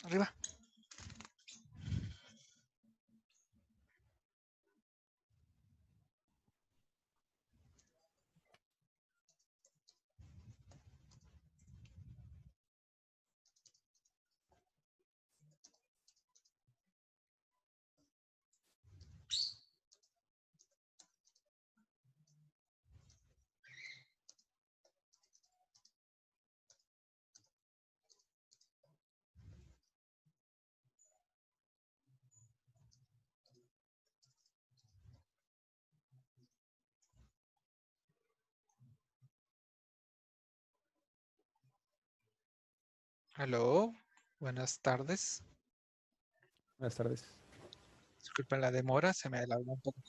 Arriba. Hello, buenas tardes. Buenas tardes. Disculpen la demora, se me alargó un poco.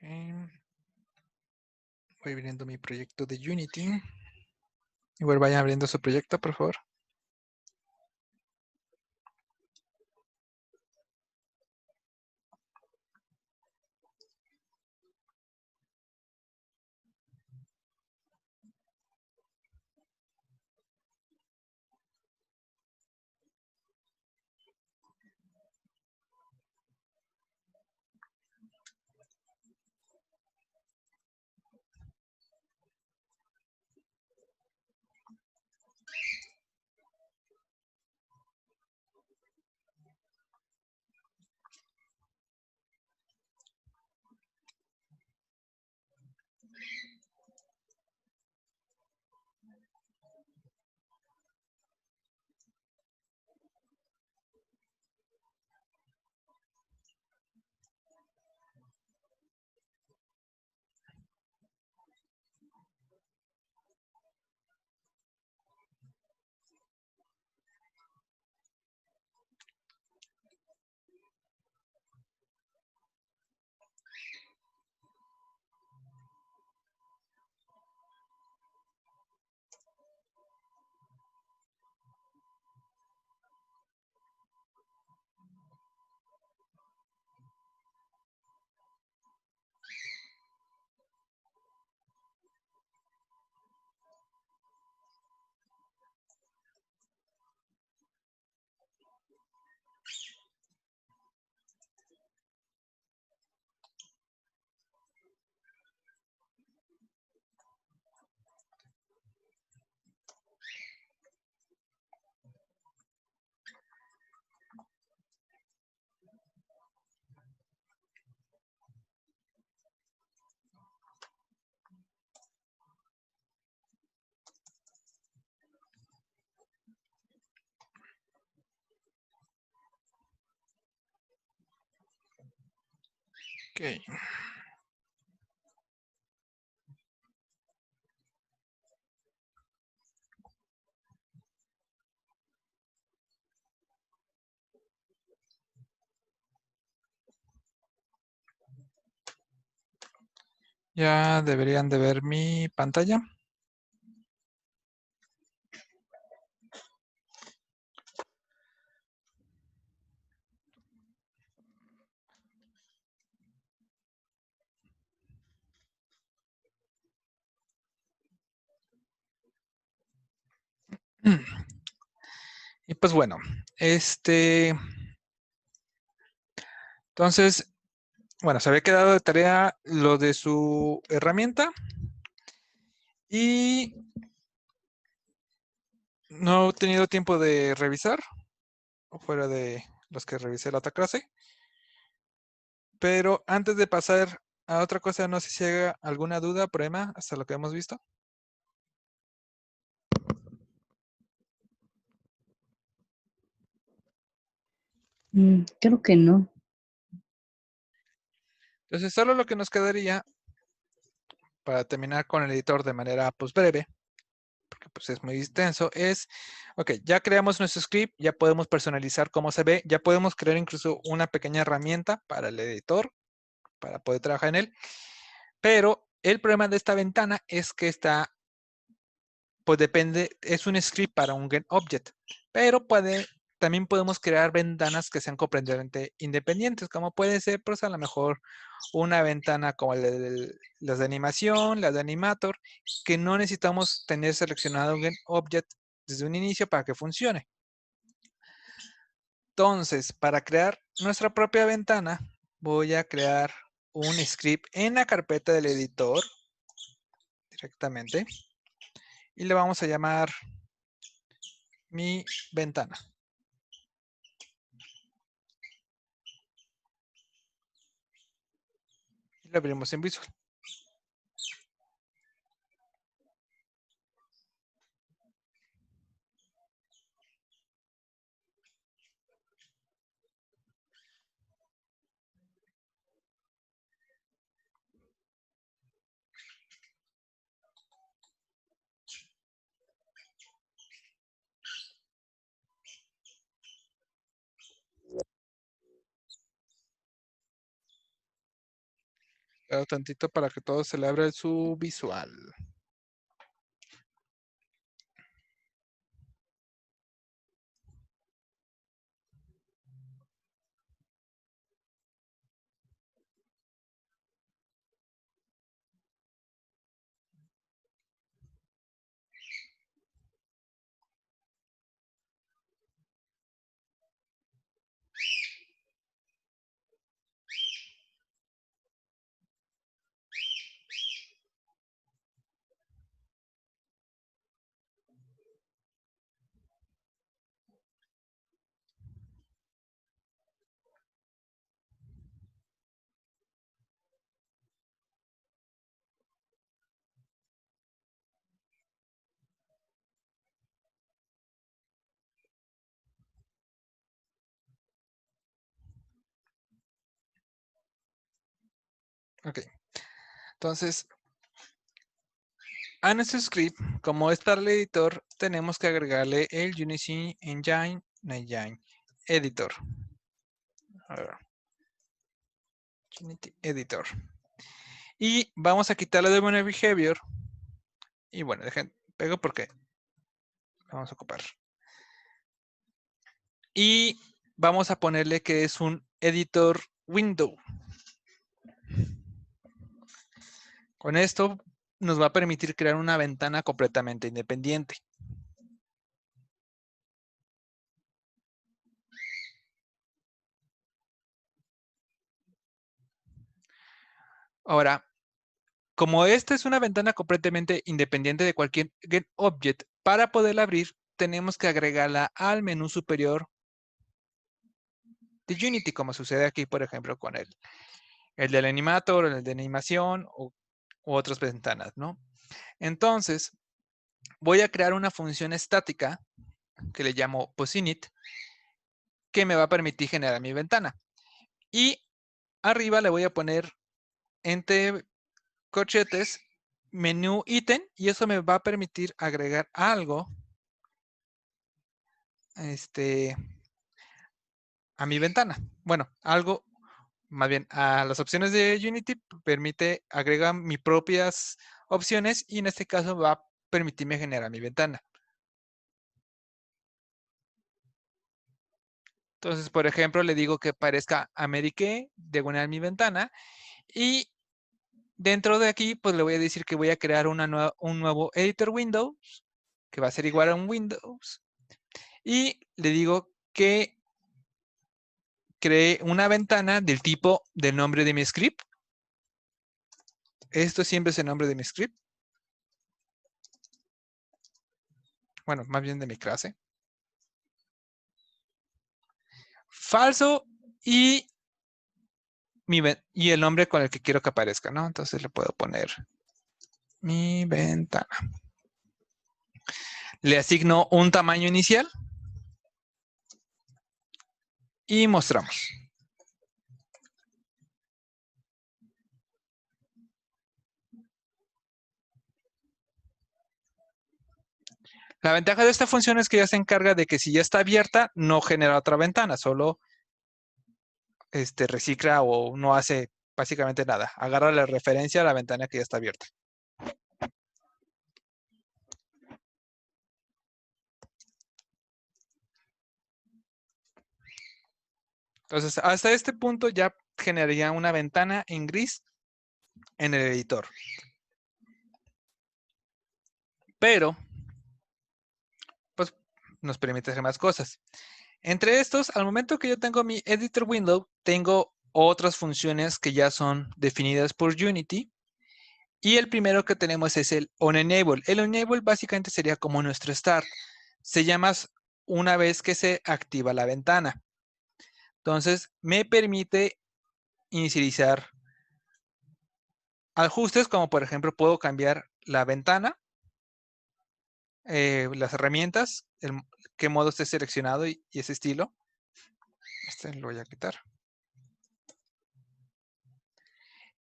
Okay. Voy abriendo mi proyecto de Unity. Igual vayan abriendo su proyecto, por favor. Ok. Ya deberían de ver mi pantalla. Y pues bueno, entonces, bueno, se había quedado de tarea lo de su herramienta y no he tenido tiempo de revisar, fuera de los que revisé la otra clase. Pero antes de pasar otra cosa, no sé si hay alguna duda, problema hasta lo que hemos visto. Creo que no. Entonces, solo lo que nos quedaría para terminar con el editor de manera pues breve, porque pues es muy extenso, es, ok, ya creamos nuestro script, ya podemos personalizar cómo se ve, ya podemos crear incluso una pequeña herramienta para el editor, para poder trabajar en él, pero el problema de esta ventana es que está, pues depende, es un script para un GetObject, pero también podemos crear ventanas que sean completamente independientes, como puede ser, pues a lo mejor una ventana como las de animación, las de Animator, que no necesitamos tener seleccionado un GetObject desde un inicio para que funcione. Entonces, para crear nuestra propia ventana, voy a crear un script en la carpeta del editor directamente y le vamos a llamar mi ventana. Y lo abrimos en Visual. Espero tantito para que todo se le abra su visual. Ok. Entonces, a nuestro script, como es para el editor, tenemos que agregarle el Unity Engine Editor. A ver. Unity Editor. Y vamos a quitarle de Buena Behavior. Y bueno, dejen, pego porque vamos a ocupar. Y vamos a ponerle que es un editor window. Con esto nos va a permitir crear una ventana completamente independiente. Ahora, como esta es una ventana completamente independiente de cualquier GetObject, para poderla abrir, tenemos que agregarla al menú superior de Unity, como sucede aquí, por ejemplo, con el del Animator, el de animación u otras ventanas, ¿no? Entonces, voy a crear una función estática que le llamo PosInit, que me va a permitir generar mi ventana. Y arriba le voy a poner entre corchetes menú ítem y eso me va a permitir agregar algo a mi ventana. Bueno, algo, más bien, a las opciones de Unity permite, agrega mis propias opciones y en este caso va a permitirme generar mi ventana. Entonces, por ejemplo, le digo que parezca Amerique, diagonal mi ventana, y dentro de aquí, pues le voy a decir que voy a crear un nuevo editor Windows, que va a ser igual a un Windows, y le digo que cree una ventana del tipo del nombre de mi script. Esto siempre es el nombre de mi script. Bueno, más bien de mi clase. Falso y y el nombre con el que quiero que aparezca, ¿no? Entonces le puedo poner mi ventana. Le asigno un tamaño inicial y mostramos. La ventaja de esta función es que ya se encarga de que si ya está abierta, no genera otra ventana, solo recicla o no hace básicamente nada. Agarra la referencia a la ventana que ya está abierta. Entonces, hasta este punto ya generaría una ventana en gris en el editor. Pero, pues, nos permite hacer más cosas. Entre estos, al momento que yo tengo mi editor window, tengo otras funciones que ya son definidas por Unity. Y el primero que tenemos es el onEnable. El onEnable básicamente sería como nuestro start. Se llama una vez que se activa la ventana. Entonces, me permite inicializar ajustes, como por ejemplo, puedo cambiar la ventana, las herramientas, qué modo esté seleccionado y ese estilo. Este lo voy a quitar.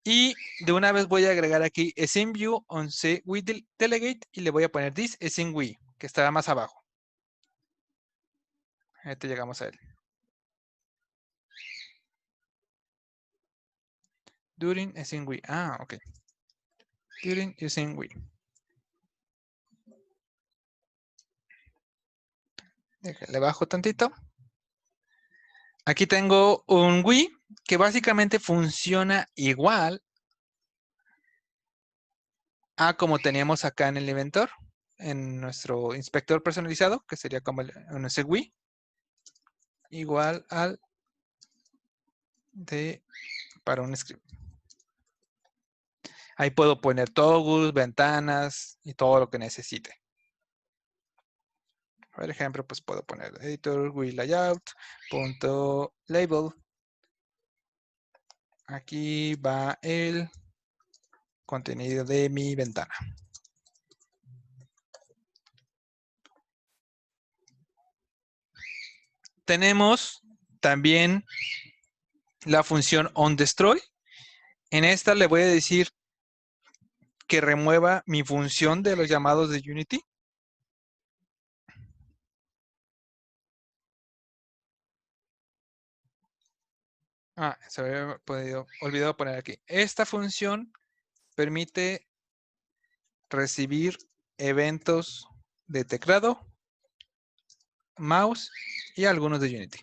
Y de una vez voy a agregar aquí SceneView on CWI Delegate y le voy a poner this SceneWI, que está más abajo. Ahorita llegamos a él. During SceneWI. Ah, ok. During SceneWI. Le bajo tantito. Aquí tengo un WI que básicamente funciona igual a como teníamos acá en el inventor, en nuestro inspector personalizado, que sería como en ese WI, igual al de para un script. Ahí puedo poner toggles, ventanas y todo lo que necesite. Por ejemplo, pues puedo poner editor WI layout punto label. Aquí va el contenido de mi ventana. Tenemos también la función onDestroy. En esta le voy a decir que remueva mi función de los llamados de Unity. Ah, se había olvidado poner aquí. Esta función permite recibir eventos de teclado, mouse y algunos de Unity.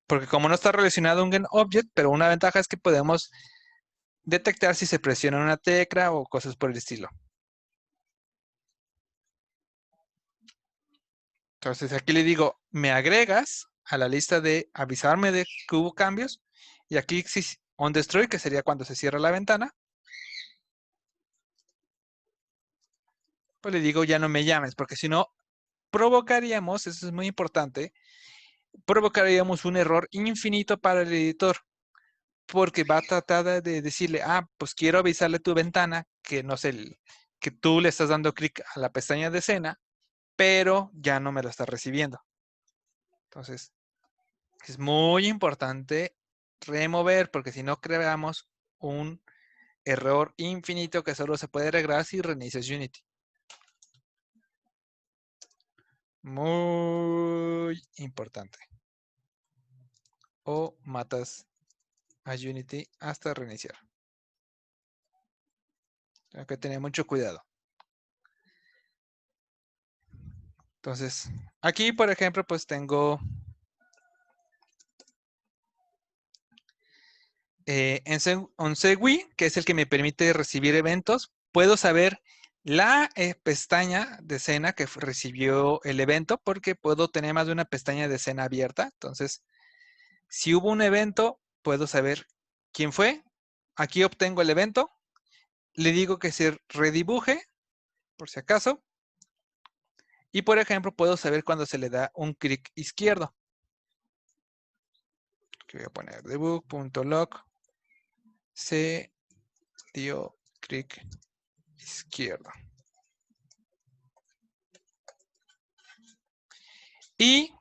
Porque como no está relacionado a un GetObject, pero una ventaja es que podemos detectar si se presiona una tecla o cosas por el estilo. Entonces aquí le digo, me agregas a la lista de avisarme de que hubo cambios. Y aquí onDestroy, que sería cuando se cierra la ventana. Pues le digo, ya no me llames, porque si no, provocaríamos, eso es muy importante, provocaríamos un error infinito para el editor. Porque va a tratar de decirle, pues quiero avisarle a tu ventana que no sé, que tú le estás dando clic a la pestaña de escena, pero ya no me lo está recibiendo. Entonces, es muy importante remover, porque si no creamos un error infinito que solo se puede arreglar si reinicias Unity. Muy importante. O matas a Unity hasta reiniciar. Hay que tener mucho cuidado. Entonces, aquí, por ejemplo, pues tengo onSegWi, que es el que me permite recibir eventos. Puedo saber la pestaña de escena que recibió el evento, porque puedo tener más de una pestaña de escena abierta. Entonces, si hubo un evento, puedo saber quién fue. Aquí obtengo el evento. Le digo que se redibuje, por si acaso. Y, por ejemplo, puedo saber cuando se le da un clic izquierdo. Aquí voy a poner debug.log se dio clic izquierdo. Y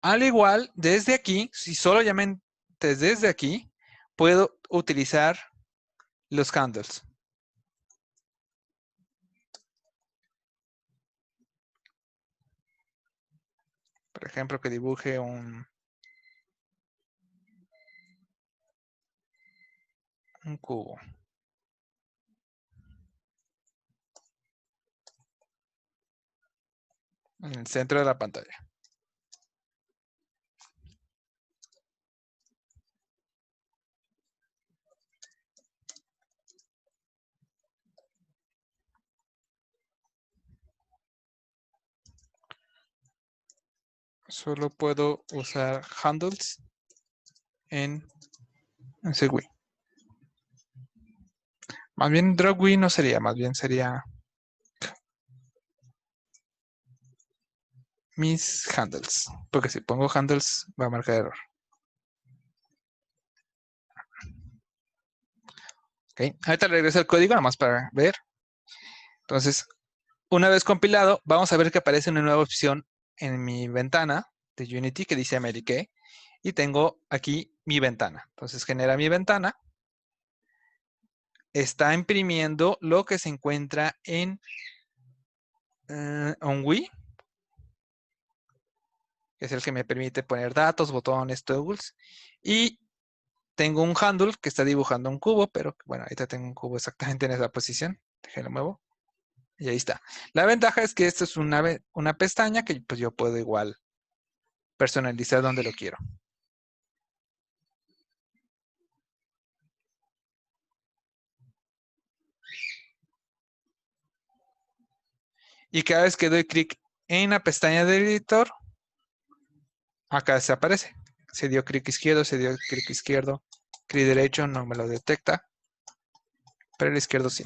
al igual, desde aquí, si solo llamen desde aquí, puedo utilizar los handles. Por ejemplo, que dibuje un cubo. En el centro de la pantalla. Solo puedo usar handles en SegWit. Más bien DrawWit no sería, más bien sería mis handles. Porque si pongo handles va a marcar error. Ok, ahorita regreso al código nomás para ver. Entonces, una vez compilado, vamos a ver que aparece una nueva opción en mi ventana de Unity que dice Amerique. Y tengo aquí mi ventana. Entonces genera mi ventana. Está imprimiendo lo que se encuentra en OnWi, que es el que me permite poner datos, botones, toggles. Y tengo un handle que está dibujando un cubo, pero bueno, ahorita tengo un cubo exactamente en esa posición. Déjenlo muevo. Y ahí está. La ventaja es que esto es una pestaña que pues yo puedo igual personalizar donde lo quiero. Y cada vez que doy clic en la pestaña del editor, acá se aparece. Se dio clic izquierdo, se dio clic izquierdo, clic derecho, no me lo detecta, pero el izquierdo sí.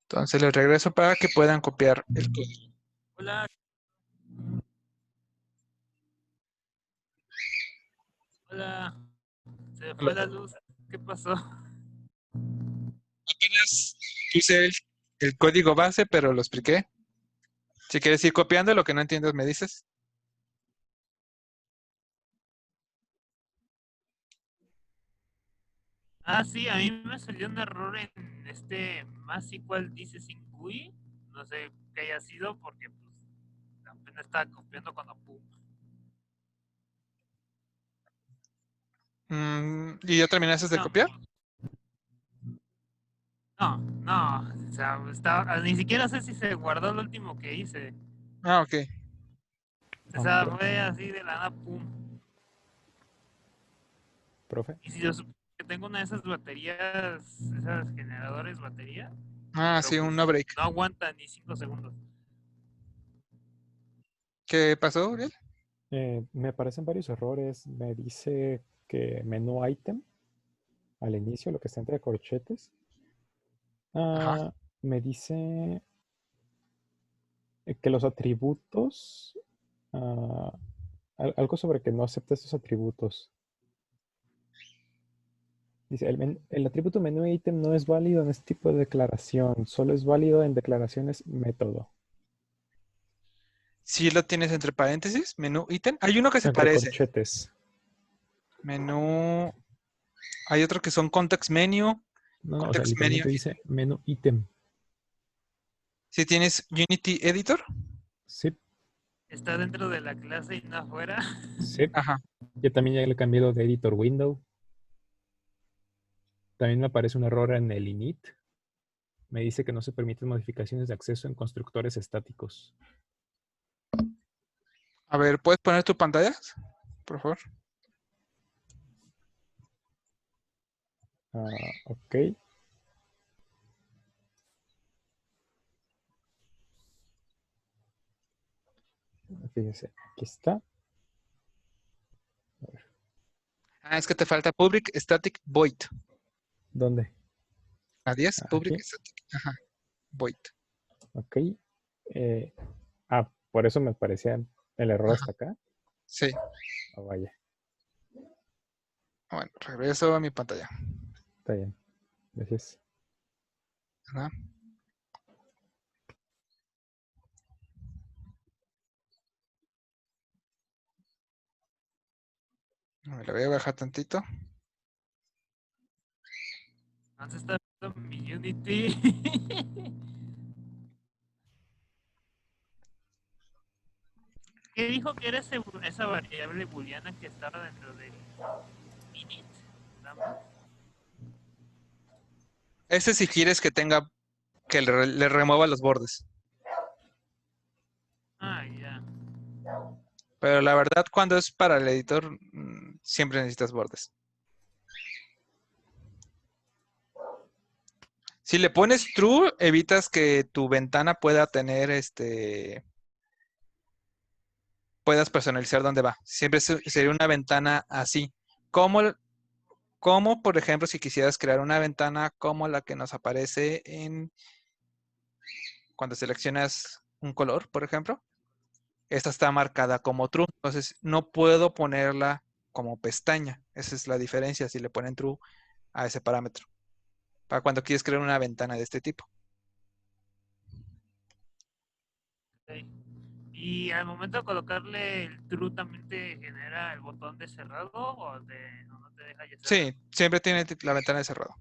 Entonces les regreso para que puedan copiar el código. Hola. Hola. Se fue la luz. ¿Qué pasó? Apenas puse el código base, pero lo expliqué. Si quieres ir copiando, lo que no entiendas me dices. Ah, sí, a mí me salió un error en este MySQL dice sin GUI. No sé qué haya sido porque pues apenas estaba copiando cuando pum. ¿Y ya terminaste de No, copiar? no. O sea, ni siquiera sé si se guardó lo último que hice. Ah, ok. O sea, profe, fue así de la nada, pum. profe, Y si yo supongo que tengo una de esas baterías, esas generadores batería, Ah, pero sí, un pues no break. no aguanta ni 5 segundos. ¿Qué pasó, Uriel? me aparecen varios errores. Me dice que menú item al inicio, lo que está entre corchetes. Ajá. Me dice que los atributos, ah, algo sobre que no acepta estos atributos. Dice, el atributo menú item no es válido en este tipo de declaración, solo es válido en declaraciones método. Si lo tienes entre paréntesis, menú ítem. Hay uno que se Entre parece. corchetes. Menú. Hay otro que son context menu. No, o sea, Context menu. literalmente dice menú ítem. Si tienes Unity Editor. Sí, Está dentro de la clase y no afuera. sí. Ajá. Yo también ya le he cambiado de editor window. También me aparece un error en el init. Me dice que no se permiten modificaciones de acceso en constructores estáticos. A ver, ¿puedes poner tu pantalla? Por favor. Ok. Fíjese, aquí está. A ver, Ah, es que te falta Public Static Void. ¿dónde? A 10, Public Aquí. Static. Ajá. Void. Ok. Por eso me parecía el error Ajá. hasta acá. Sí. Oh, vaya, Bueno, regreso a mi pantalla. está bien. Gracias. Ajá. Me lo voy a bajar tantito. Entonces está viendo mi Unity. ¿Qué dijo que era esa variable booleana que estaba dentro del init? Nada más. Ese si quieres que tenga, que le remueva los bordes. Ah, ya. Pero la verdad, cuando es para el editor, siempre necesitas bordes. Si le pones true, evitas que tu ventana pueda tener puedas personalizar dónde va. Siempre sería una ventana así. Como, por ejemplo, si quisieras crear una ventana como la que nos aparece cuando seleccionas un color, por ejemplo. Esta está marcada como true. Entonces, no puedo ponerla como pestaña. Esa es la diferencia si le ponen true a ese parámetro. Para cuando quieres crear una ventana de este tipo. Ok. Y al momento de colocarle el true también te genera el botón de cerrado o no te deja ya cerrar. Sí, siempre tiene la ventana de cerrado.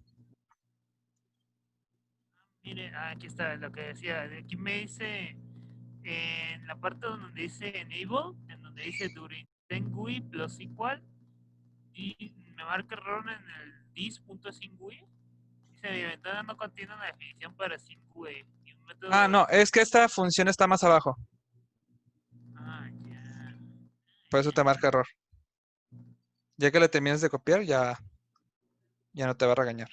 Mire, aquí está lo que decía. Aquí me dice en la parte donde dice enable, en donde dice during then GUI plus igual, y me marca error en el dis.singui. Dice mi ventana no contiene una definición para singui y un Ah, método. no, es que esta función está más abajo. Ah, ya. Por eso te marca error. Ya que le terminas de copiar, ya no te va a regañar.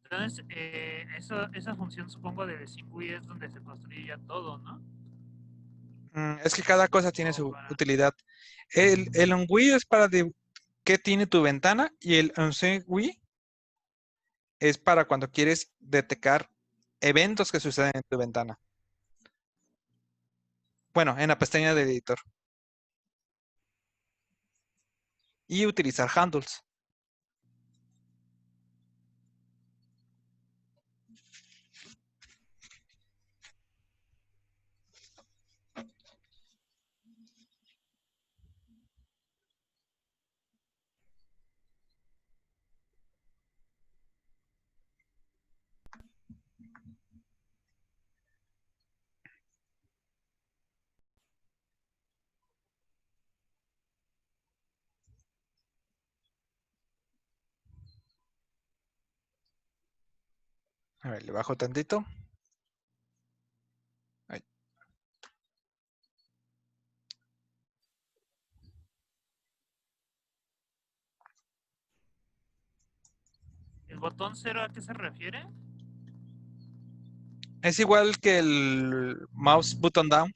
Entonces, esa función supongo de singui es donde se construye ya todo, ¿no? Es que cada cosa tiene O su para. utilidad. El ongui es para qué tiene tu ventana y el onsengui es para cuando quieres detectar eventos que suceden en tu ventana. Bueno, en la pestaña del editor. Y utilizar handles. A ver, le bajo tantito. Ahí. ¿El botón cero a qué se refiere? Es igual que el mouse button down.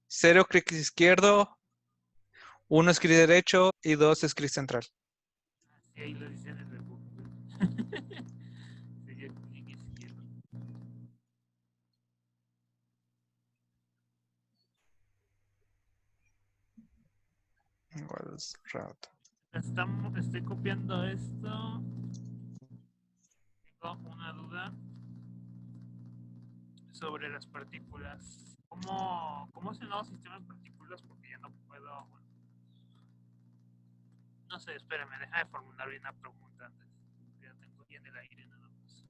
0 clic izquierdo, 1 es clic derecho y 2 es clic central. Sí, ahí lo dicen en el book. Sería clic izquierdo. Igual es route. Estoy copiando esto. Tengo una duda sobre las partículas. ¿Cómo es el nuevo sistema de partículas? Porque ya no puedo. Bueno, no sé, espérame, deja de formular bien la pregunta antes. Ya tengo bien el aire nada más.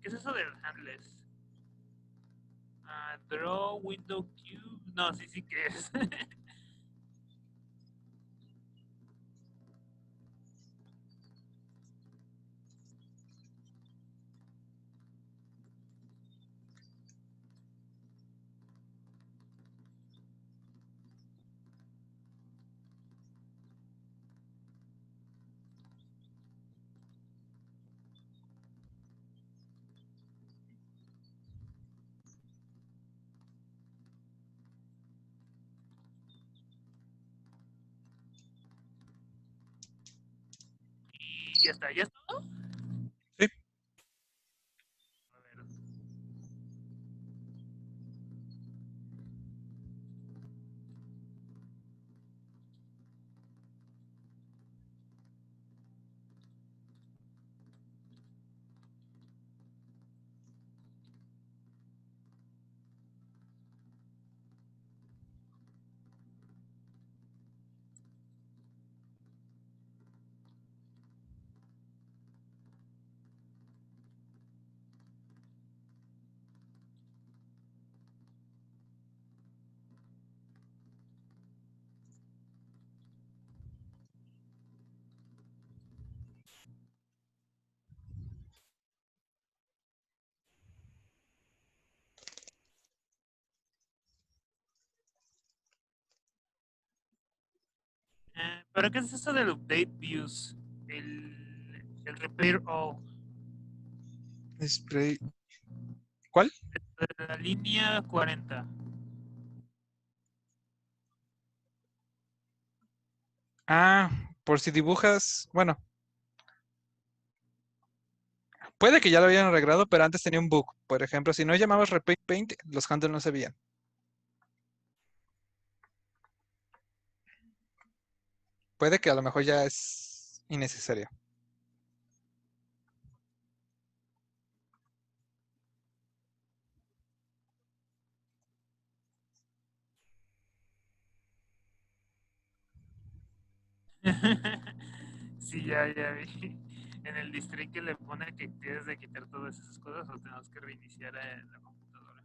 ¿Qué es eso del handless? Draw, window, cube. No, sí que es. Y ya está, ya está. Sí. A ver. ¿Pero qué es eso del update views? El repair all. Spray. ¿Cuál? De la línea 40. Ah, por si dibujas, bueno, puede que ya lo hayan arreglado, pero antes tenía un bug. Por ejemplo, si no llamabas Repaint Paint, los handles no se veían. Puede que a lo mejor ya es innecesario. Sí, ya vi. En el district que le pone que tienes de quitar todas esas cosas o tenemos que reiniciar la computadora.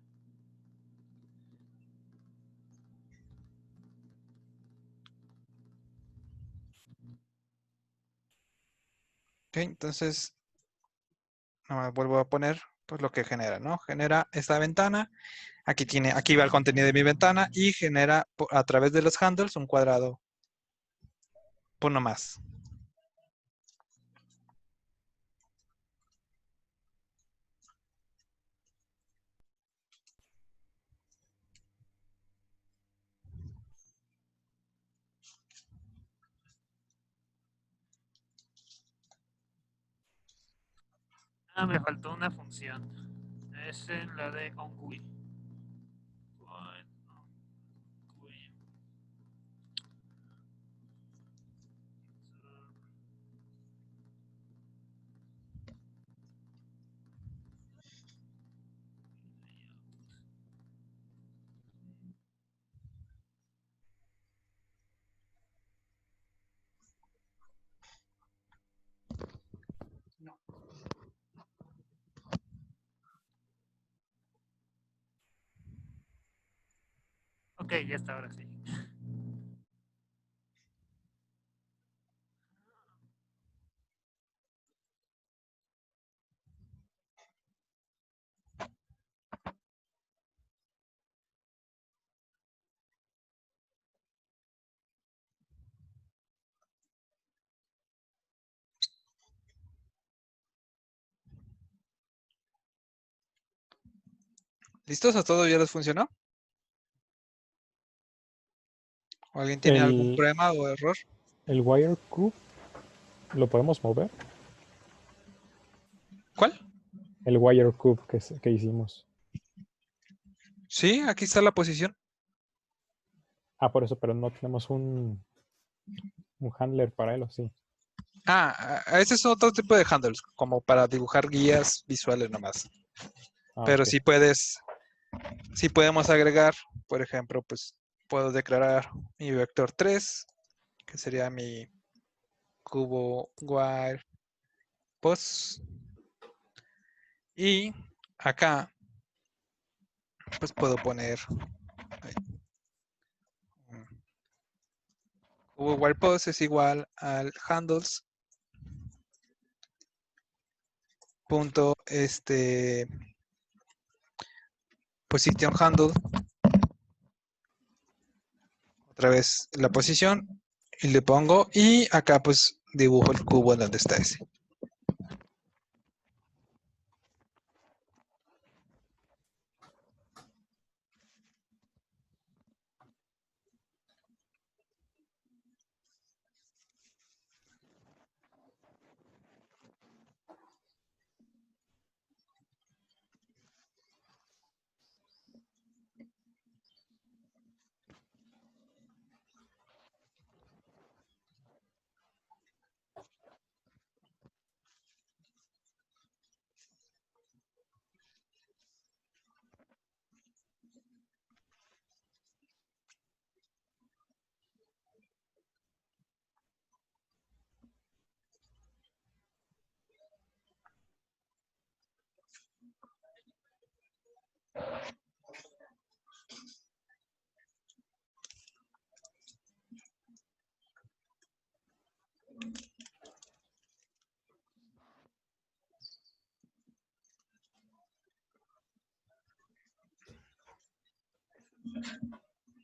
Ok, entonces, nada más vuelvo a poner pues lo que genera, ¿no? Genera esta ventana. Aquí va el contenido de mi ventana y genera a través de los handles un cuadrado. Uno más. Me faltó una función. Es en la de onGUI. Ok, ya está, ahora sí. ¿Listos? ¿A todos ya les funcionó? ¿O alguien tiene algún El, problema o error? el wire cube lo podemos mover. ¿Cuál? El wire cube que hicimos. Sí, aquí está la posición. Por eso, pero no tenemos un handler para él, ¿o sí? Ese es otro tipo de handles, como para dibujar guías visuales nomás. Pero Ok. sí podemos agregar, por ejemplo, pues puedo declarar mi vector 3, que sería mi cubo wire post. Y acá, pues puedo poner cubo wirePos es igual al handles punto position handle, otra vez la posición y le pongo, y acá pues dibujo el cubo en donde está ese.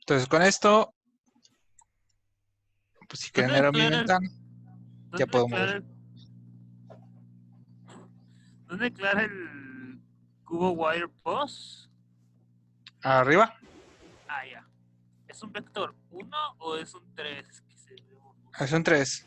Entonces con esto, pues si ¿Dónde genero mi declara ventana, ya dónde puedo declara mover. el, dónde declara el cubo wire post? Arriba, Ah, ya. ¿Es un vector 1 o es un 3? Que se ve es borroso. un 3.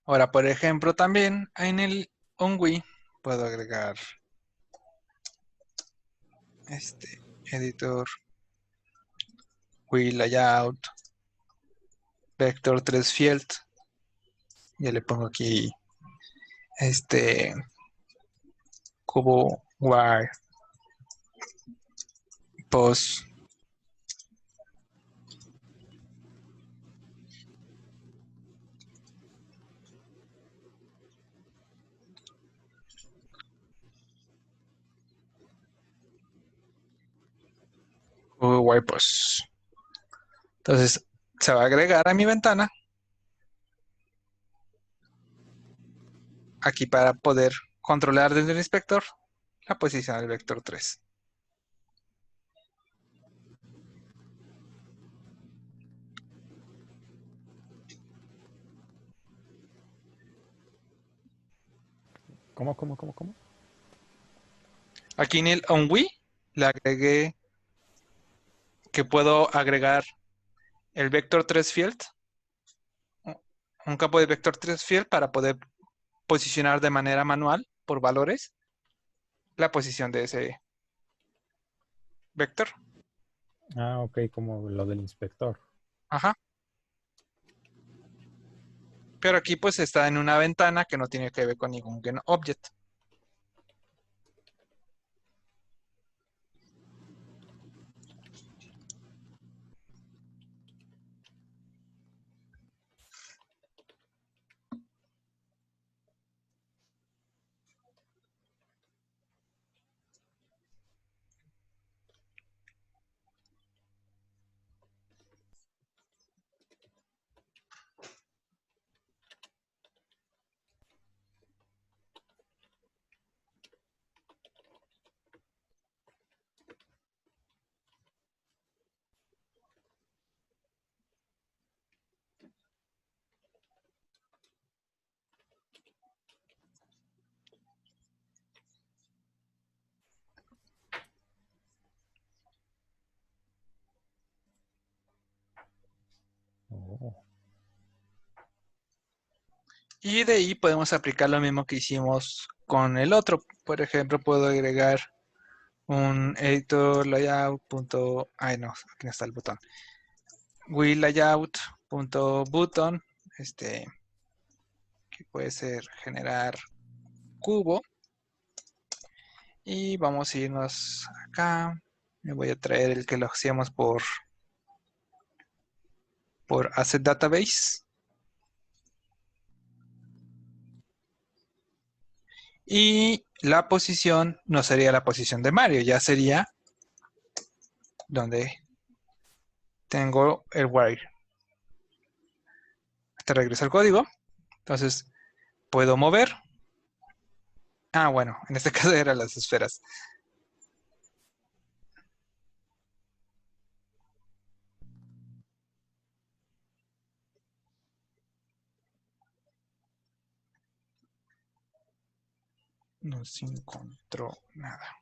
Ahora, por ejemplo, también en el OnWi puedo agregar editor, Wii Layout, Vector 3 Field. Ya le pongo aquí cubo wire pos cubo wire pos. Entonces se va a agregar a mi ventana aquí para poder controlar desde el inspector la posición del vector 3. ¿Cómo? Aquí en el OnWi le agregué que puedo agregar el vector 3 field, un campo de vector 3 field para poder posicionar de manera manual por valores la posición de ese vector. Ah, ok, como lo del inspector. Ajá. Pero aquí pues está en una ventana que no tiene que ver con ningún object. Oh, Y de ahí podemos aplicar lo mismo que hicimos con el otro. Por ejemplo, puedo agregar un editor layout. Ay, no, aquí no está el botón. WeLayout.button, que puede ser generar cubo. Y vamos a irnos acá. Me voy a traer el que lo hacíamos por Asset Database. Y la posición no sería la posición de Mario, ya sería donde tengo el wire. Te regresa el código. Entonces, puedo mover. Ah, bueno, en este caso eran las esferas. No se encontró nada.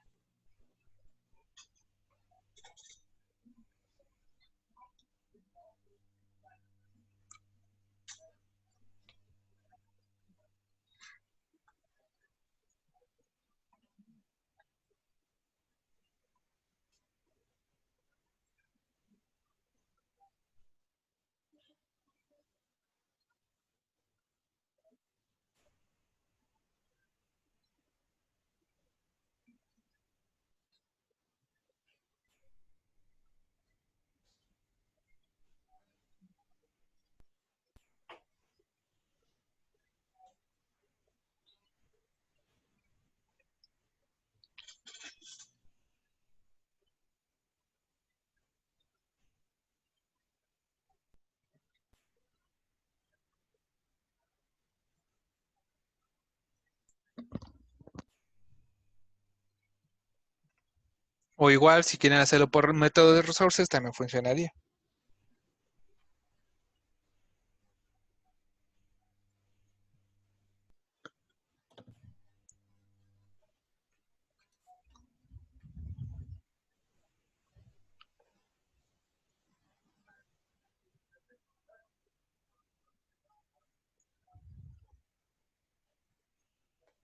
O igual, si quieren hacerlo por método de resources, también funcionaría.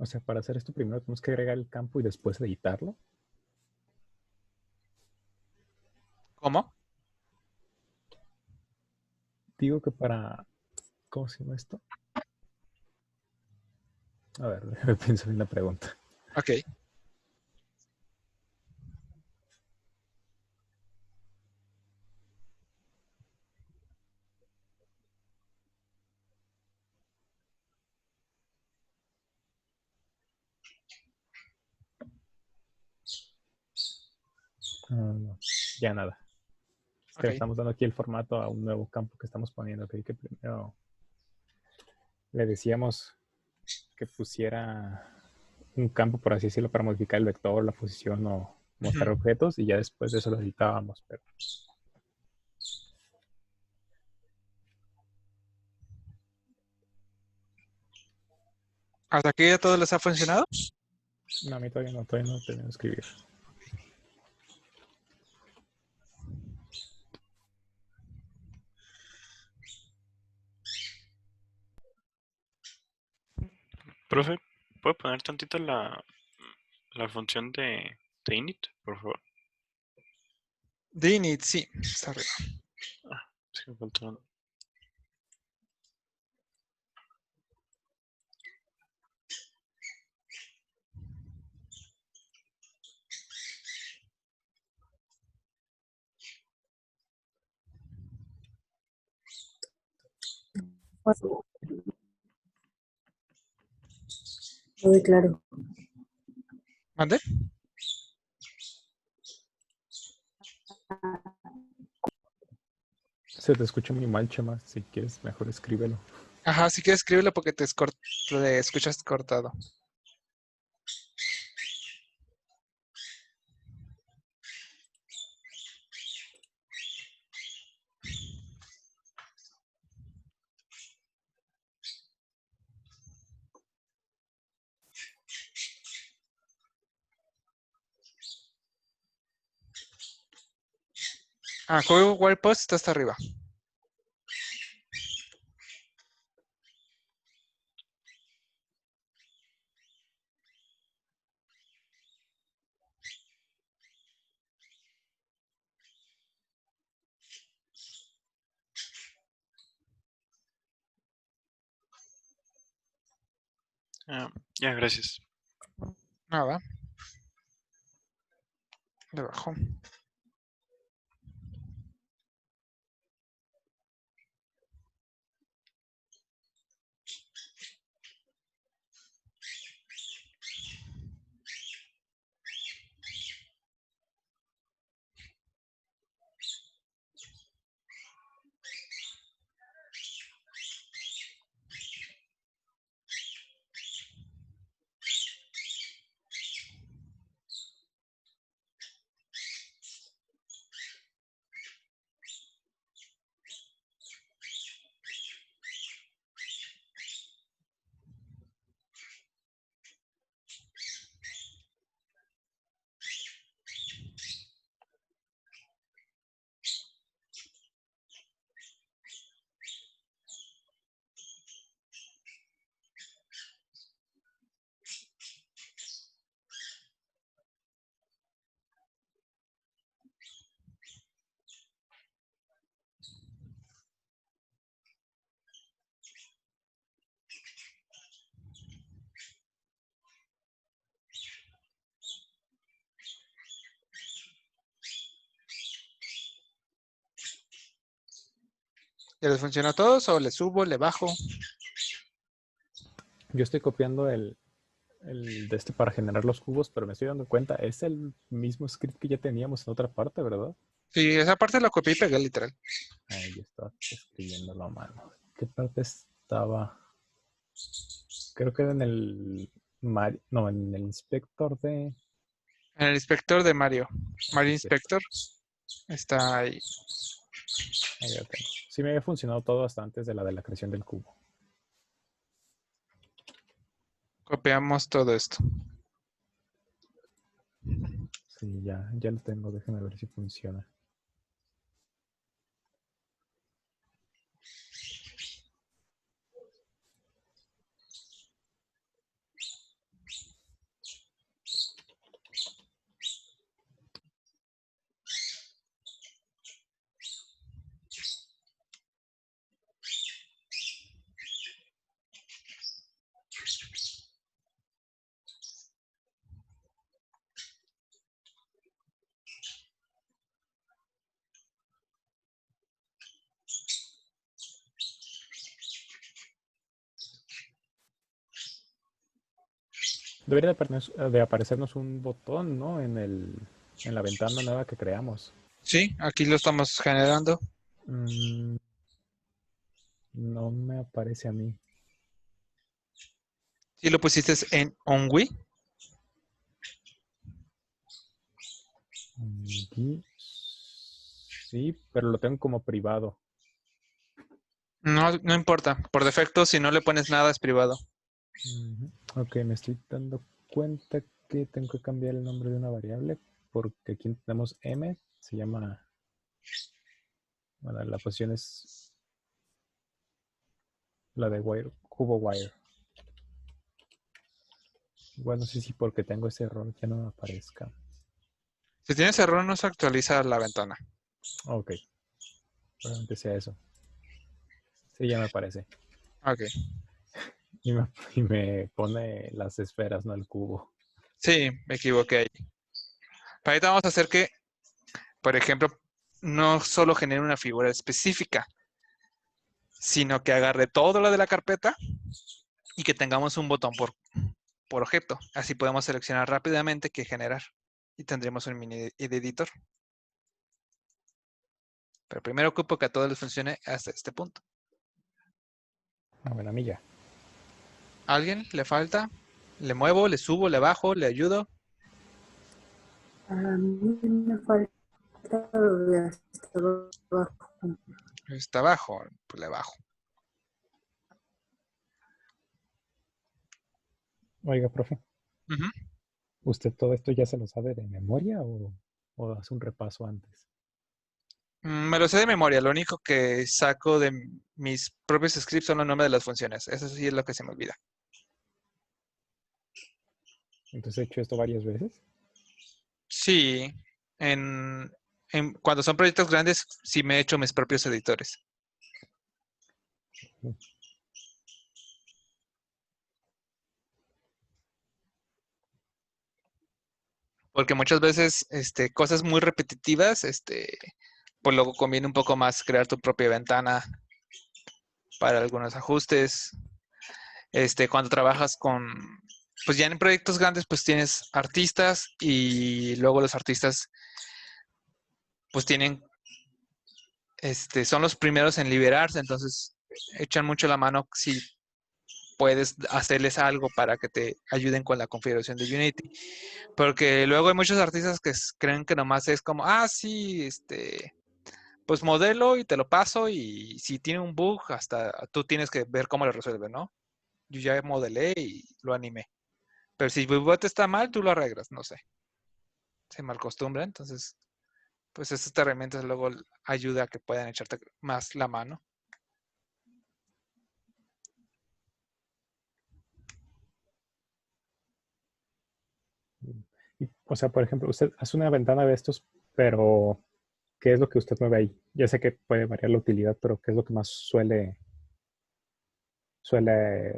o sea, para hacer esto primero tenemos que agregar el campo y después editarlo. ¿Cómo? Digo que para... ¿Cómo se llama esto? A ver, déjame pensar en la pregunta. Ok. No, ya nada. Es que Ok. estamos dando aquí el formato a un nuevo campo que estamos poniendo. Que primero le decíamos que pusiera un campo, por así decirlo, para modificar el vector, la posición o mostrar objetos, y ya después de eso lo editábamos. Pero ¿Hasta aquí ya todo les ha funcionado? no, a mí todavía no termino de escribir. Profe, ¿puede poner tantito la función de init, por favor? De init, sí, está arriba. Es que me faltaron. Lo declaro. ¿Mande? Se te escucha muy mal, Chema. Si quieres, mejor escríbelo. Ajá, si quieres escribirlo porque te escuchas cortado. Ah, Code Wire Post está hasta arriba. Ya, gracias. Nada. Debajo. ¿Ya les funciona a todos o le subo, le bajo? Yo estoy copiando el de este para generar los cubos, pero me estoy dando cuenta, es el mismo script que ya teníamos en otra parte, ¿verdad? Sí, esa parte la copié y pegué literal. Ay, yo estaba escribiéndolo a mano. ¿Qué parte estaba? Creo que era en el... No, en el inspector de... En el inspector de Mario. Mario Sí, cierto. Inspector. Está ahí. Ahí lo tengo. Sí me había funcionado todo hasta antes de la creación del cubo. Copiamos todo esto. Sí, ya lo tengo. Déjenme ver si funciona. Debería de aparecernos un botón, ¿no? En la ventana nueva que creamos. Sí, aquí lo estamos generando. No me aparece a mí. ¿Sí lo pusiste en OnWi? Aquí. Sí, pero lo tengo como privado. No, no importa. Por defecto, si no le pones nada, es privado. Ok, me estoy dando cuenta que tengo que cambiar el nombre de una variable porque aquí tenemos m, se llama, bueno, la posición es la de wire, cubo wire. Bueno, sí, porque tengo ese error ya no me aparezca. Si tienes error, no se actualiza la ventana. Ok, probablemente sea eso. Sí, ya me aparece. Ok. Y me pone las esferas, no el cubo. Sí, me equivoqué ahí. Para ahorita vamos a hacer que, por ejemplo, no solo genere una figura específica, sino que agarre todo lo de la carpeta y que tengamos un botón por objeto. Así podemos seleccionar rápidamente qué generar y tendremos un mini editor. Pero primero ocupo que a todos les funcione hasta este punto. Bueno, a mí ya. ¿A alguien le falta? ¿Le muevo, le subo, le bajo, le ayudo? A mí me falta lo de hasta abajo. Está abajo, pues le bajo. Oiga, profe, Ujú. ¿usted todo esto ya se lo sabe de memoria o hace un repaso antes? Me lo sé de memoria. Lo único que saco de mis propios scripts son los nombres de las funciones. Eso sí es lo que se me olvida. Entonces he hecho esto varias veces. Sí, cuando son proyectos grandes, sí me he hecho mis propios editores. porque muchas veces cosas muy repetitivas, pues luego conviene un poco más crear tu propia ventana para algunos ajustes. Cuando trabajas pues ya en proyectos grandes, pues tienes artistas y luego los artistas pues tienen, son los primeros en liberarse, entonces echan mucho la mano si puedes hacerles algo para que te ayuden con la configuración de Unity. Porque luego hay muchos artistas que creen que nomás es como, sí, pues modelo y te lo paso y si tiene un bug, hasta tú tienes que ver cómo lo resuelve, ¿no? Yo ya modelé y lo animé. Pero si el bot está mal, tú lo arreglas, no sé. Se malacostumbra, entonces, pues estas herramientas luego ayuda a que puedan echarte más la mano. O sea, por ejemplo, usted hace una ventana de estos, pero ¿qué es lo que usted mueve ahí? Ya sé que puede variar la utilidad, pero ¿qué es lo que más suele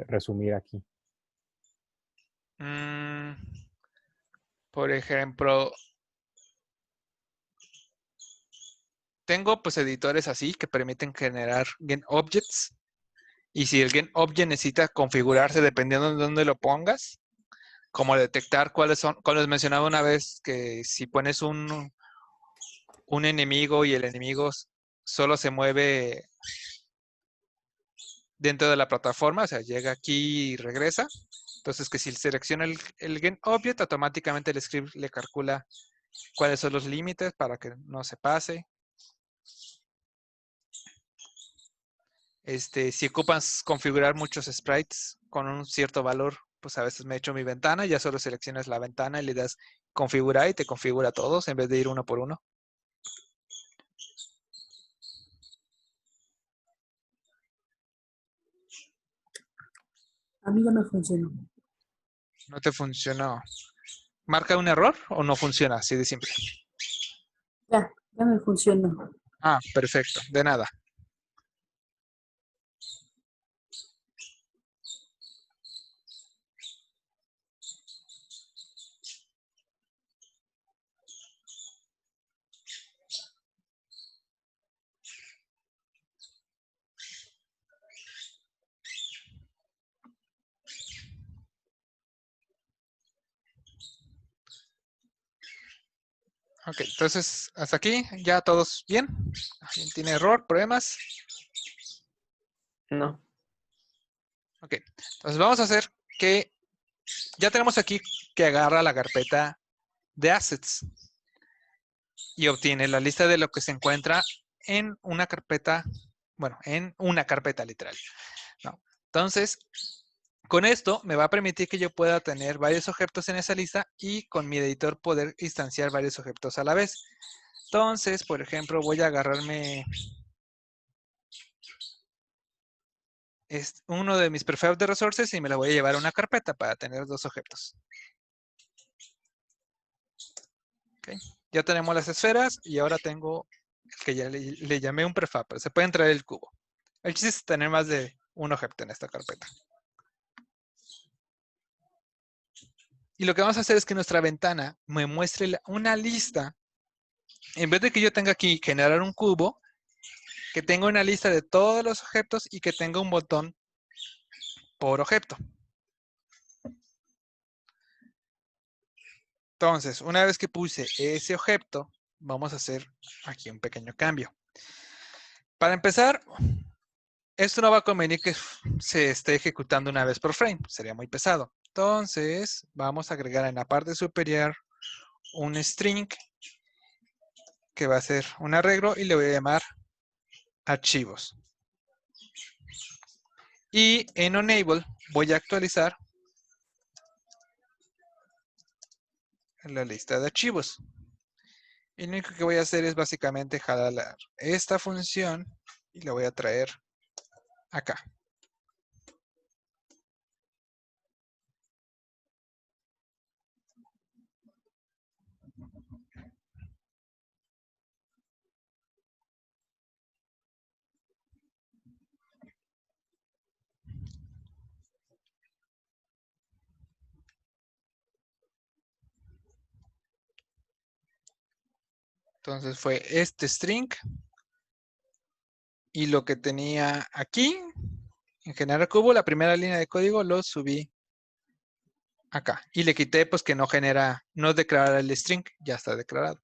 resumir aquí? Por ejemplo, tengo pues editores así que permiten generar GetObjects. Y si el GetObject necesita configurarse dependiendo de dónde lo pongas, como detectar cuáles son, como les mencionaba una vez, que si pones un enemigo y el enemigo solo se mueve dentro de la plataforma, o sea, llega aquí y regresa. Entonces, que si selecciona el GetObject, automáticamente el script le calcula cuáles son los límites para que no se pase. Si ocupas configurar muchos sprites con un cierto valor, pues a veces me echo mi ventana, ya solo seleccionas la ventana y le das configurar y te configura todos en vez de ir uno por uno. A mí ya me funcionó. No te funcionó. ¿Marca un error o no funciona así de simple? Ya me funcionó. Perfecto, de nada. Ok, entonces hasta aquí, ya todos bien. ¿Alguien tiene error, problemas? No. Ok, entonces vamos a hacer que ya tenemos aquí que agarra la carpeta de assets y obtiene la lista de lo que se encuentra en una carpeta, bueno, en una carpeta literal, ¿no? Entonces, con esto me va a permitir que yo pueda tener varios objetos en esa lista y con mi editor poder instanciar varios objetos a la vez. Entonces, por ejemplo, voy a agarrarme uno de mis prefabs de resources y me lo voy a llevar a una carpeta para tener dos objetos. Okay. Ya tenemos las esferas y ahora tengo el que ya le llamé un prefab, pero se puede entrar el cubo. El chiste es tener más de un objeto en esta carpeta. Y lo que vamos a hacer es que nuestra ventana me muestre una lista. En vez de que yo tenga aquí generar un cubo, que tenga una lista de todos los objetos y que tenga un botón por objeto. Entonces, una vez que puse ese objeto, vamos a hacer aquí un pequeño cambio. Para empezar, esto no va a convenir que se esté ejecutando una vez por frame, sería muy pesado. Entonces, vamos a agregar en la parte superior un string que va a ser un arreglo y le voy a llamar archivos. Y en enable voy a actualizar la lista de archivos. Y lo único que voy a hacer es básicamente jalar esta función y la voy a traer acá. Entonces fue este string y lo que tenía aquí en generar cubo, la primera línea de código lo subí acá y le quité pues que no genera, no declarar el string, ya está declarado.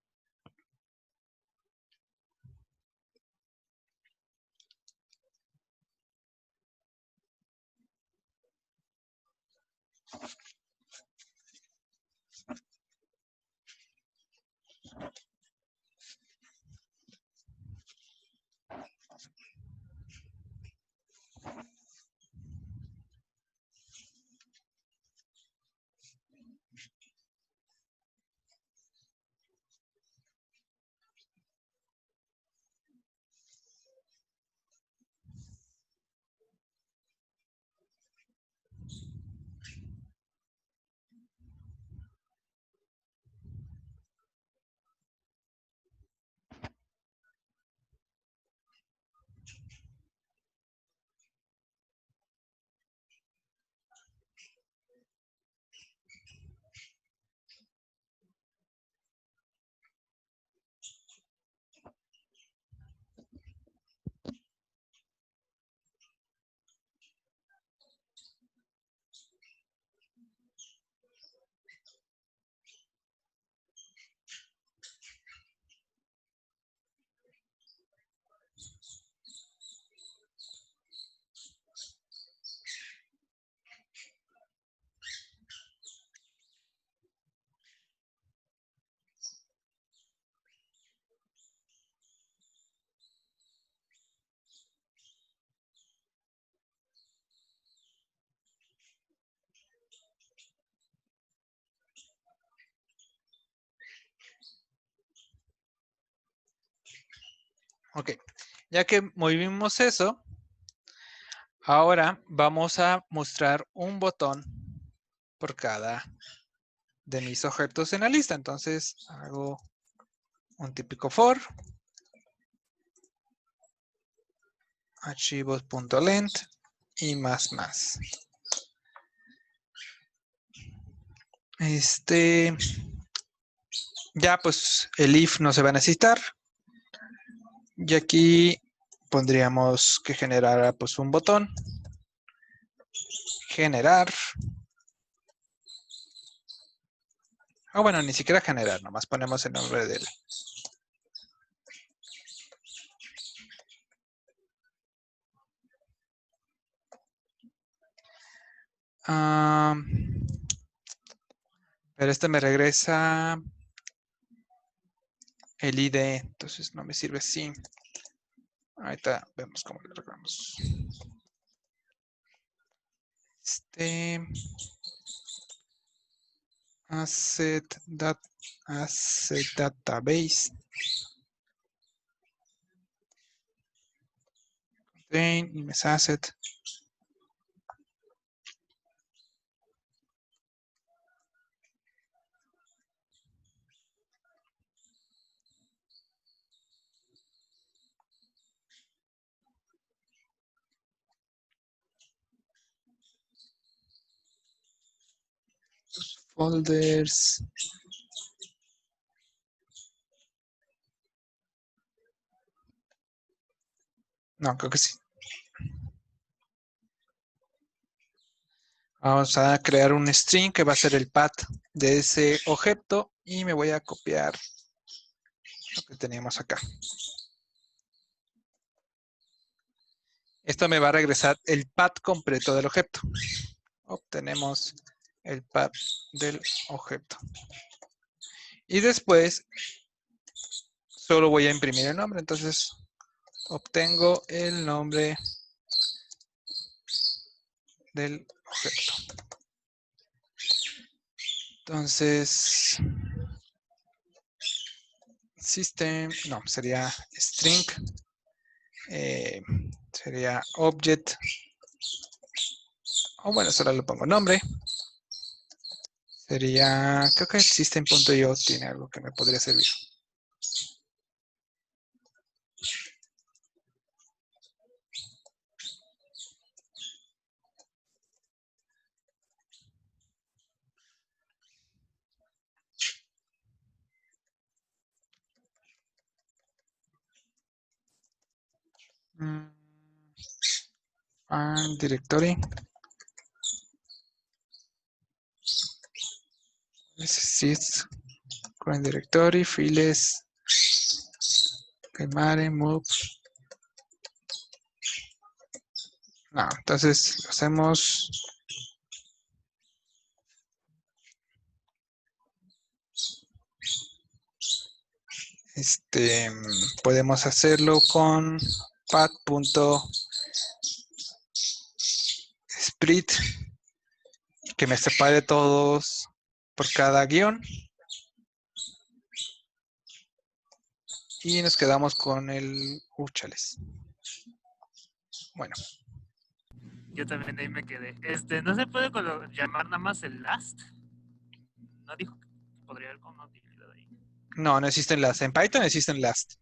Ok, ya que movimos eso, ahora vamos a mostrar un botón por cada de mis objetos en la lista. Entonces hago un típico for, archivos.length y más. Ya pues el if no se va a necesitar. Y aquí pondríamos que generara pues un botón. Generar. Bueno, ni siquiera generar, nomás ponemos el nombre del. Pero este me regresa el ID, entonces no me sirve así. Ahorita vemos cómo lo arreglamos. Asset database. Contain image asset. Folders. No, creo que sí. Vamos a crear un string que va a ser el path de ese objeto y me voy a copiar lo que teníamos acá. Esto me va a regresar el path completo del objeto. Obtenemos el path del objeto. Y después solo voy a imprimir el nombre. Entonces obtengo el nombre del objeto. Entonces, system, no, sería string, sería object, o bueno, solo le pongo nombre. Sería, creo que system.io tiene algo que me podría servir. Find directory. Sys current directory, files, quemare, move. No, entonces hacemos podemos hacerlo con path.split que me separe todos por cada guión y nos quedamos con el chales. Bueno, Yo también ahí me quedé. ¿No se puede llamar nada más el last? No dijo que podría haber como utilidad ahí. no existen last. En Python existen last.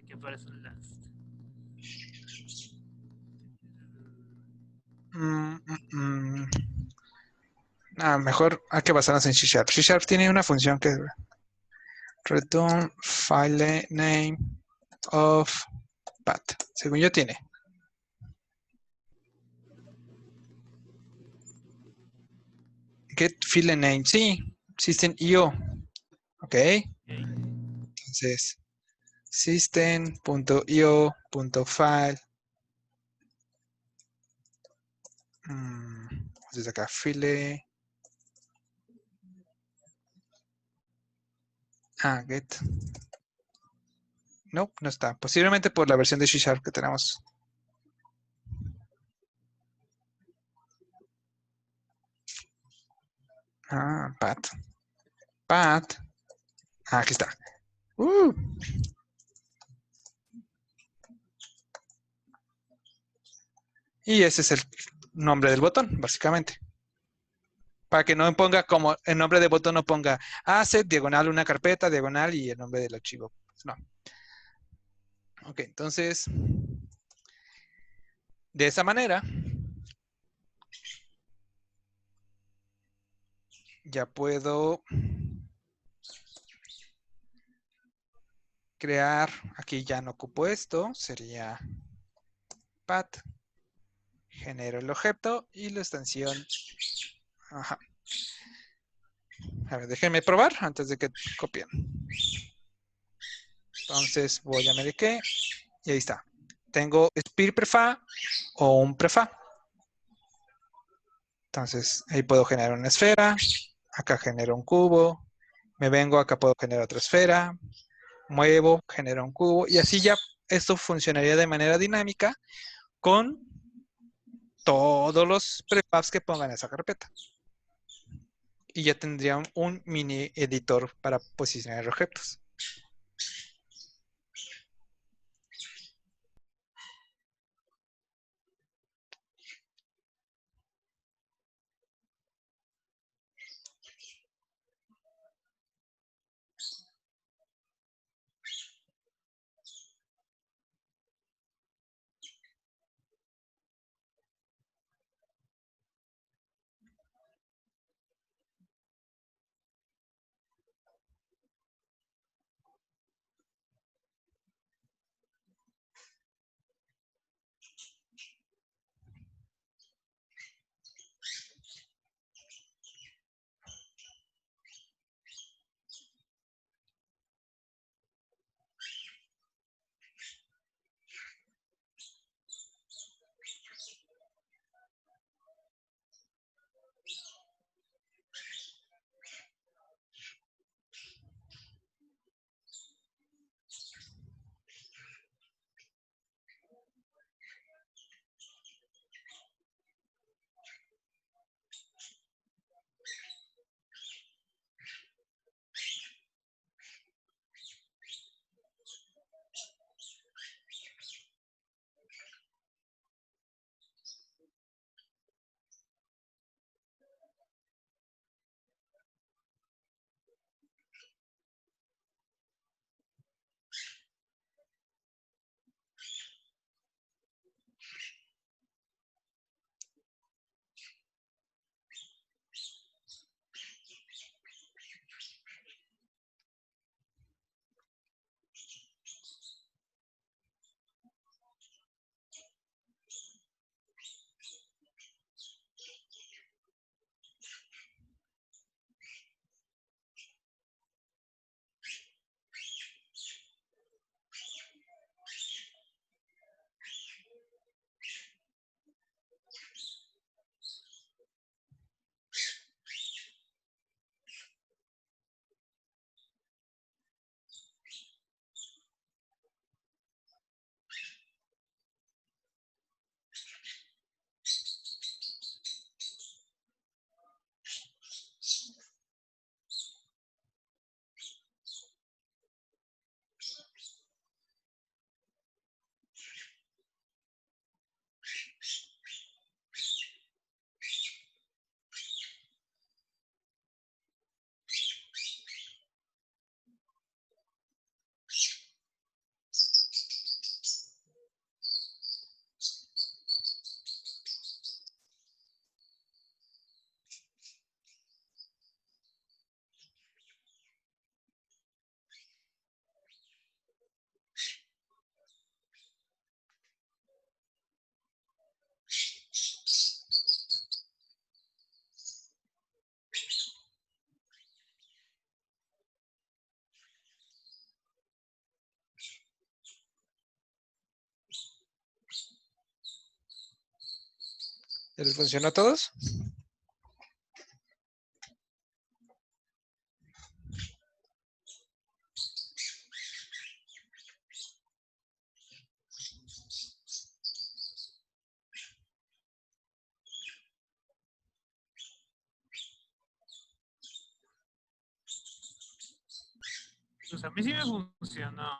¿Qué parece un last? Mejor hay que basarnos en C#. C# tiene una función que es return file name of path. Según yo tiene. Get file name. Sí, existen IO. Ok. Entonces, system.io.file. Desde acá, file. Get. No, no está. Posiblemente por la versión de C# que tenemos. Path. Path. Aquí está. Y ese es el nombre del botón, básicamente. Para que no ponga como el nombre del botón, no ponga asset, diagonal, una carpeta, diagonal y el nombre del archivo. No. Ok, entonces, de esa manera, ya puedo crear, aquí ya no ocupo esto, sería path, genero el objeto y la extensión. Ajá. A ver, déjenme probar antes de que copien. Entonces voy a medir qué y ahí está. Tengo spear prefa o un prefa. Entonces ahí puedo generar una esfera. Acá genero un cubo. Me vengo, acá puedo generar otra esfera. Muevo, genero un cubo. Y así ya esto funcionaría de manera dinámica con todos los prefabs que pongan en esa carpeta. Y ya tendría un mini editor para posicionar objetos. ¿Se les funcionó a todos? Pues a mí sí me funcionó.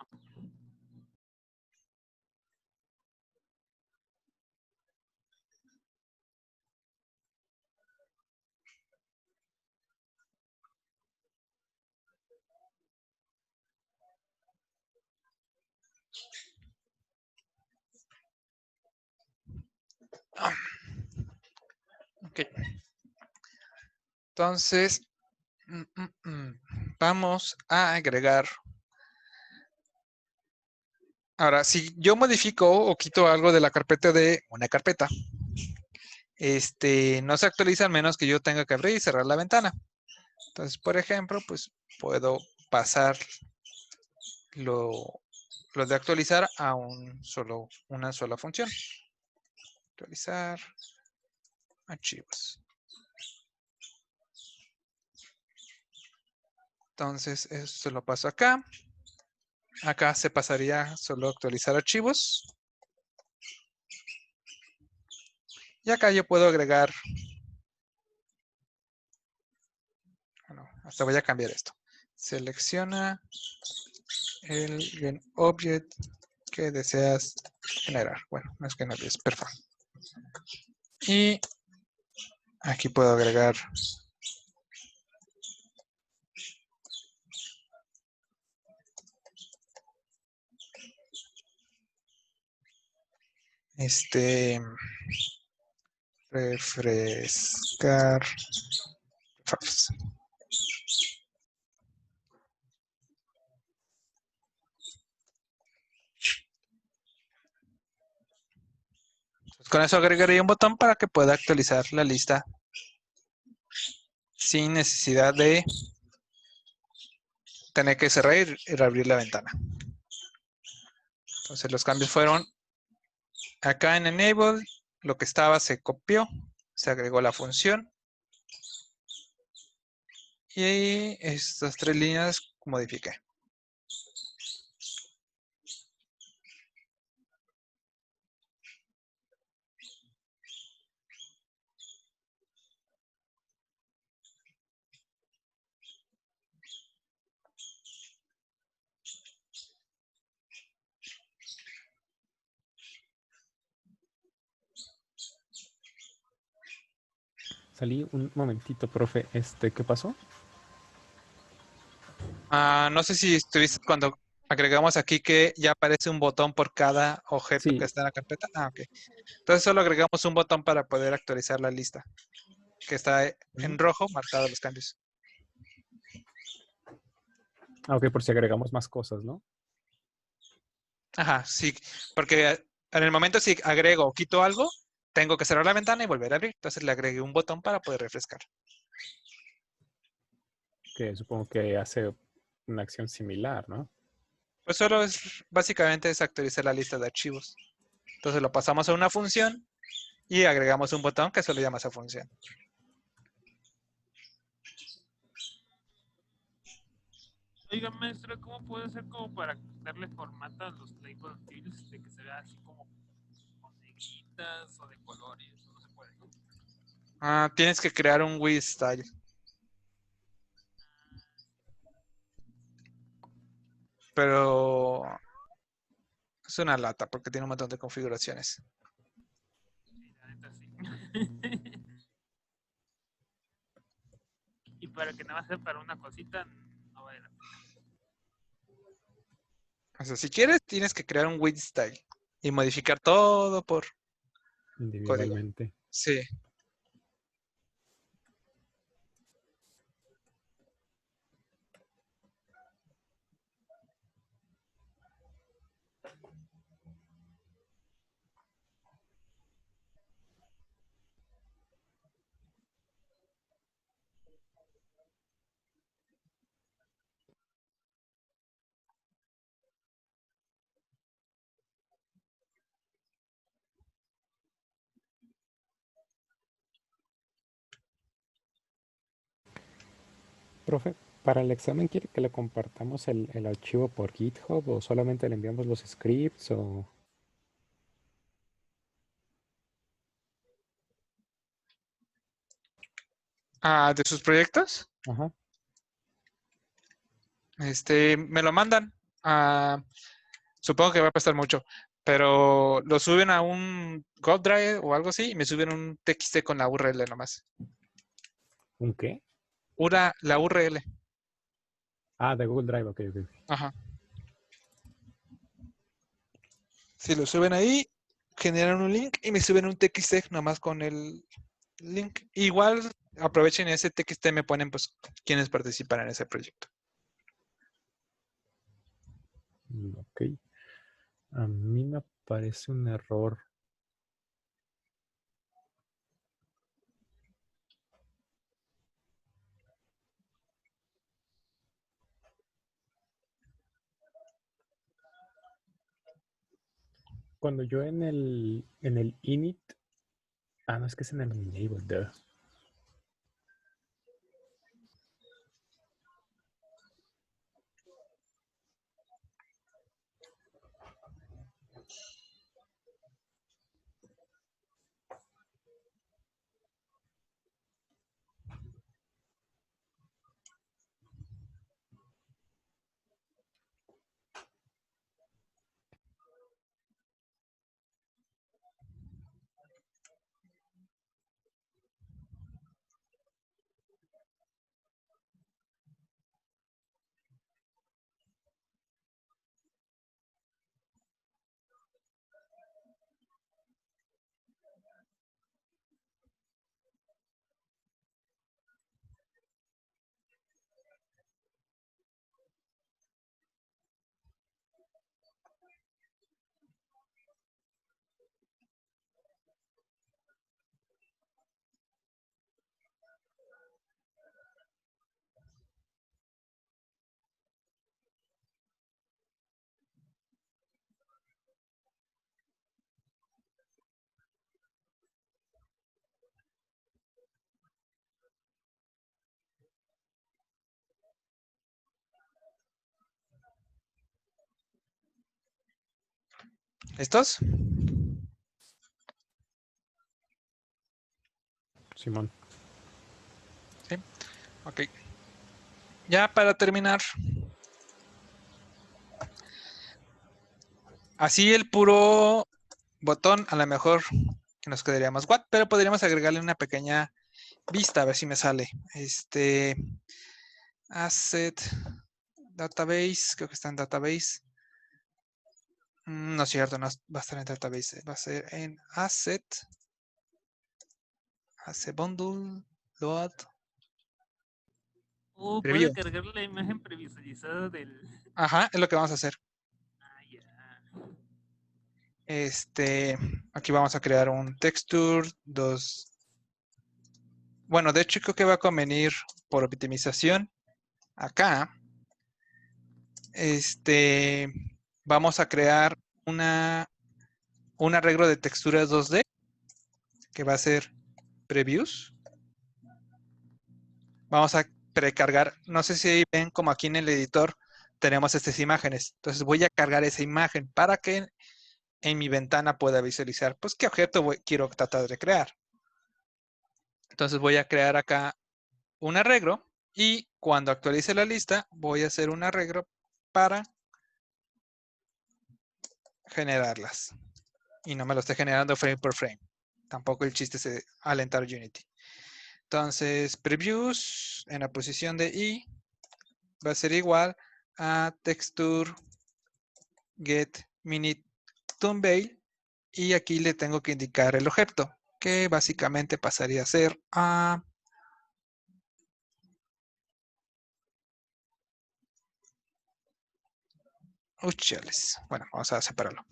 Ah, ok. Entonces, vamos a agregar. Ahora, si yo modifico o quito algo de la carpeta de una carpeta, no se actualiza al menos que yo tenga que abrir y cerrar la ventana. Entonces, por ejemplo, pues puedo pasar lo de actualizar a una sola función. Actualizar archivos. Entonces, esto lo paso acá. Acá se pasaría solo actualizar archivos. Y acá yo puedo agregar. Bueno, hasta voy a cambiar esto. Selecciona el GetObject que deseas generar. Bueno, no es que no es perfecto. Y aquí puedo agregar refrescar files. Con eso agregaría un botón para que pueda actualizar la lista sin necesidad de tener que cerrar y reabrir la ventana. Entonces los cambios fueron acá en Enable, lo que estaba se copió, se agregó la función y estas 3 líneas modifiqué. Salí un momentito, profe. ¿Qué pasó? No sé si estuviste cuando agregamos aquí que ya aparece un botón por cada objeto que Sí, está en la carpeta. Ok. Entonces solo agregamos un botón para poder actualizar la lista, que está en rojo marcado los cambios. ok, por si agregamos más cosas, ¿no? Ajá, sí, porque en el momento si agrego o quito algo, tengo que cerrar la ventana y volver a abrir. Entonces le agregué un botón para poder refrescar. Que supongo que hace una acción similar, ¿no? Pues solo es, básicamente es actualizar la lista de archivos. Entonces lo pasamos a una función y agregamos un botón que solo llama esa función. Oiga, maestro, ¿cómo puede ser como para darle formato a los label fields de que se vea así como con negritas o de colores? No se puede, ¿no? Tienes que crear un with style. Pero es una lata porque tiene un montón de configuraciones. Sí, la neta sí. Y para que nada más sea para una cosita, no vale la pena. O sea, si quieres, tienes que crear un with style y modificar todo por código. Individualmente. Sí. Profe, para el examen, ¿quiere que le compartamos el archivo por GitHub o solamente le enviamos los scripts o...? Ah, de sus proyectos, Ajá. me lo mandan. Ah, supongo que va a costar mucho, pero lo suben a un GoDrive o algo así y me suben un TXT con la URL nomás. ¿Un qué? La URL. Ah, de Google Drive, ok, ok. Ajá. Si lo suben ahí, generan un link y me suben un TXT nomás con el link. Igual aprovechen ese TXT, me ponen pues quienes participan en ese proyecto. Ok. A mí me parece un error. Cuando yo en el init... Ah, no, es que es en el enable, duh. ¿Listos? Simón. Sí. Ok. Ya para terminar. Así el puro botón, a lo mejor nos quedaría más guat, pero podríamos agregarle una pequeña vista, a ver si me sale. Asset, database, creo que está en database. No es cierto, no va a estar en database, va a ser en asset bundle, load, Puede preview. cargar la imagen previsualizada del. Ajá, es lo que vamos a hacer. Ah, ya. Aquí vamos a crear un texture, dos. Bueno, de hecho creo que va a convenir por optimización. Acá, vamos a crear un arreglo de texturas 2D que va a ser previews. Vamos a precargar, no sé si ven como aquí en el editor tenemos estas imágenes. Entonces voy a cargar esa imagen para que en mi ventana pueda visualizar, pues, qué objeto quiero tratar de crear. Entonces voy a crear acá un arreglo y cuando actualice la lista voy a hacer un arreglo para generarlas. Y no me lo esté generando frame por frame. Tampoco el chiste es alentar Unity. Entonces, previews en la posición de I va a ser igual a texture get minute veil y aquí le tengo que indicar el objeto que básicamente pasaría a ser a chales. Bueno, vamos a separarlo.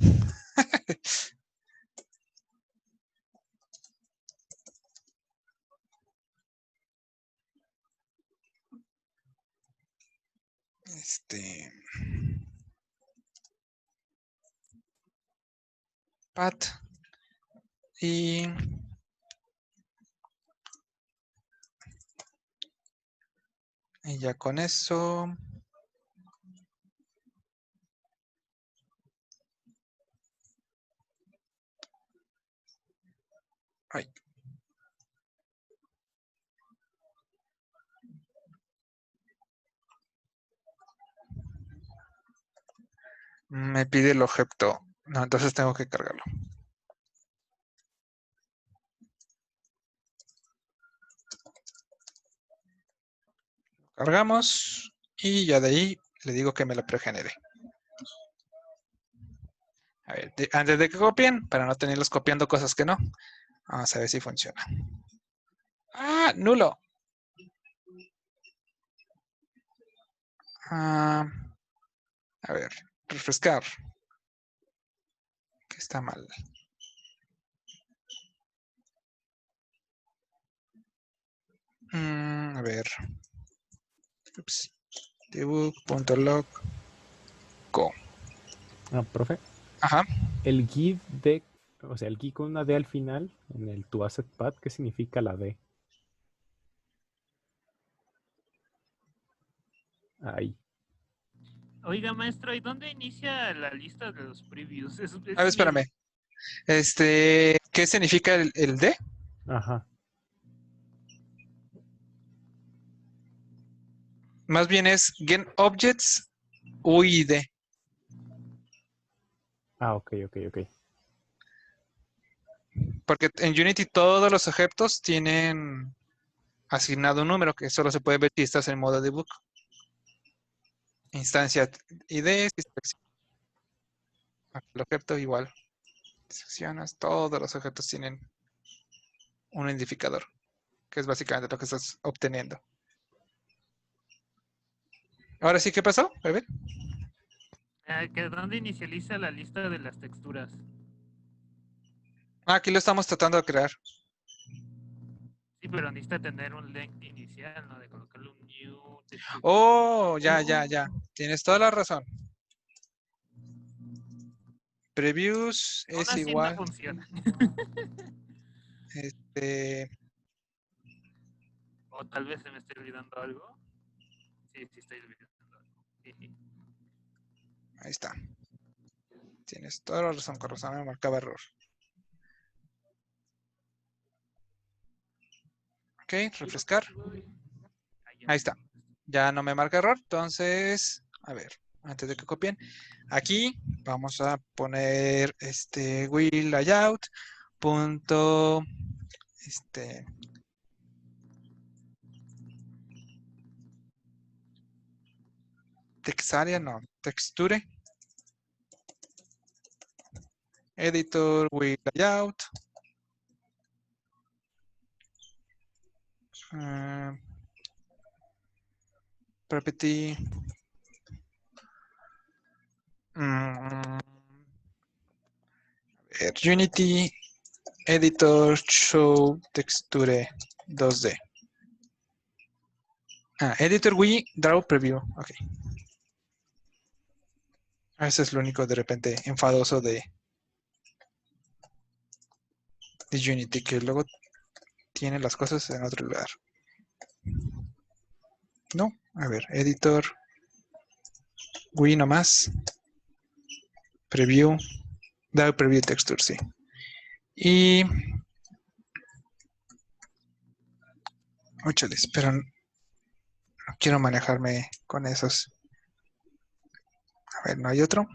Pat y Y ya con eso. Ay. Me pide el objeto. No, entonces tengo que cargarlo. Cargamos y ya de ahí le digo que me lo pregenere. A ver, antes de que copien, para no tenerlos copiando cosas que no, vamos a ver si funciona. ¡Ah! ¡Nulo! A ver, refrescar. Que está mal. A ver. Ups. Debug.log. Go. Ah, profe, Ajá. el give de, o sea, el give con una D al final en el toAssetPath, ¿qué significa la D? Ahí. Oiga, maestro, ¿y dónde inicia la lista de los previews? A ver, espérame. ¿Qué significa el D? Ajá. Más bien es Get Objects UID. Ah, ok. Porque en Unity todos los objetos tienen asignado un número que solo se puede ver si estás en modo debug. Instancia ID, el objeto igual. Seccionas, todos los objetos tienen un identificador, que es básicamente lo que estás obteniendo. Ahora sí, ¿qué pasó? A ver. ¿Que ¿Dónde inicializa la lista de las texturas? Aquí lo estamos tratando de crear. Sí, pero necesita tener un length inicial, ¿no? De colocarle un new texture. Oh, ya. Tienes toda la razón. Previews Aún es así no igual. funciona. O tal vez se me esté olvidando algo. Sí, estoy olvidando algo. Sí. Ahí está. Tienes toda la razón, Carlos. Me marcaba error. Ok, refrescar. Ahí está. Ya no me marca error. Entonces, a ver, antes de que copien. Aquí vamos a poner will layout punto textarea, no, texture. Editor will layout. Property. Unity Editor Show Texture 2D. Editor Wii Draw Preview. Ok. Ese es lo único de repente enfadoso de Unity, que luego tiene las cosas en otro lugar. No, a ver, Editor Wii nomás. Preview. Draw Preview Texture, sí. Y... Óchales, pero no quiero manejarme con esos. A ver, ¿no hay otro?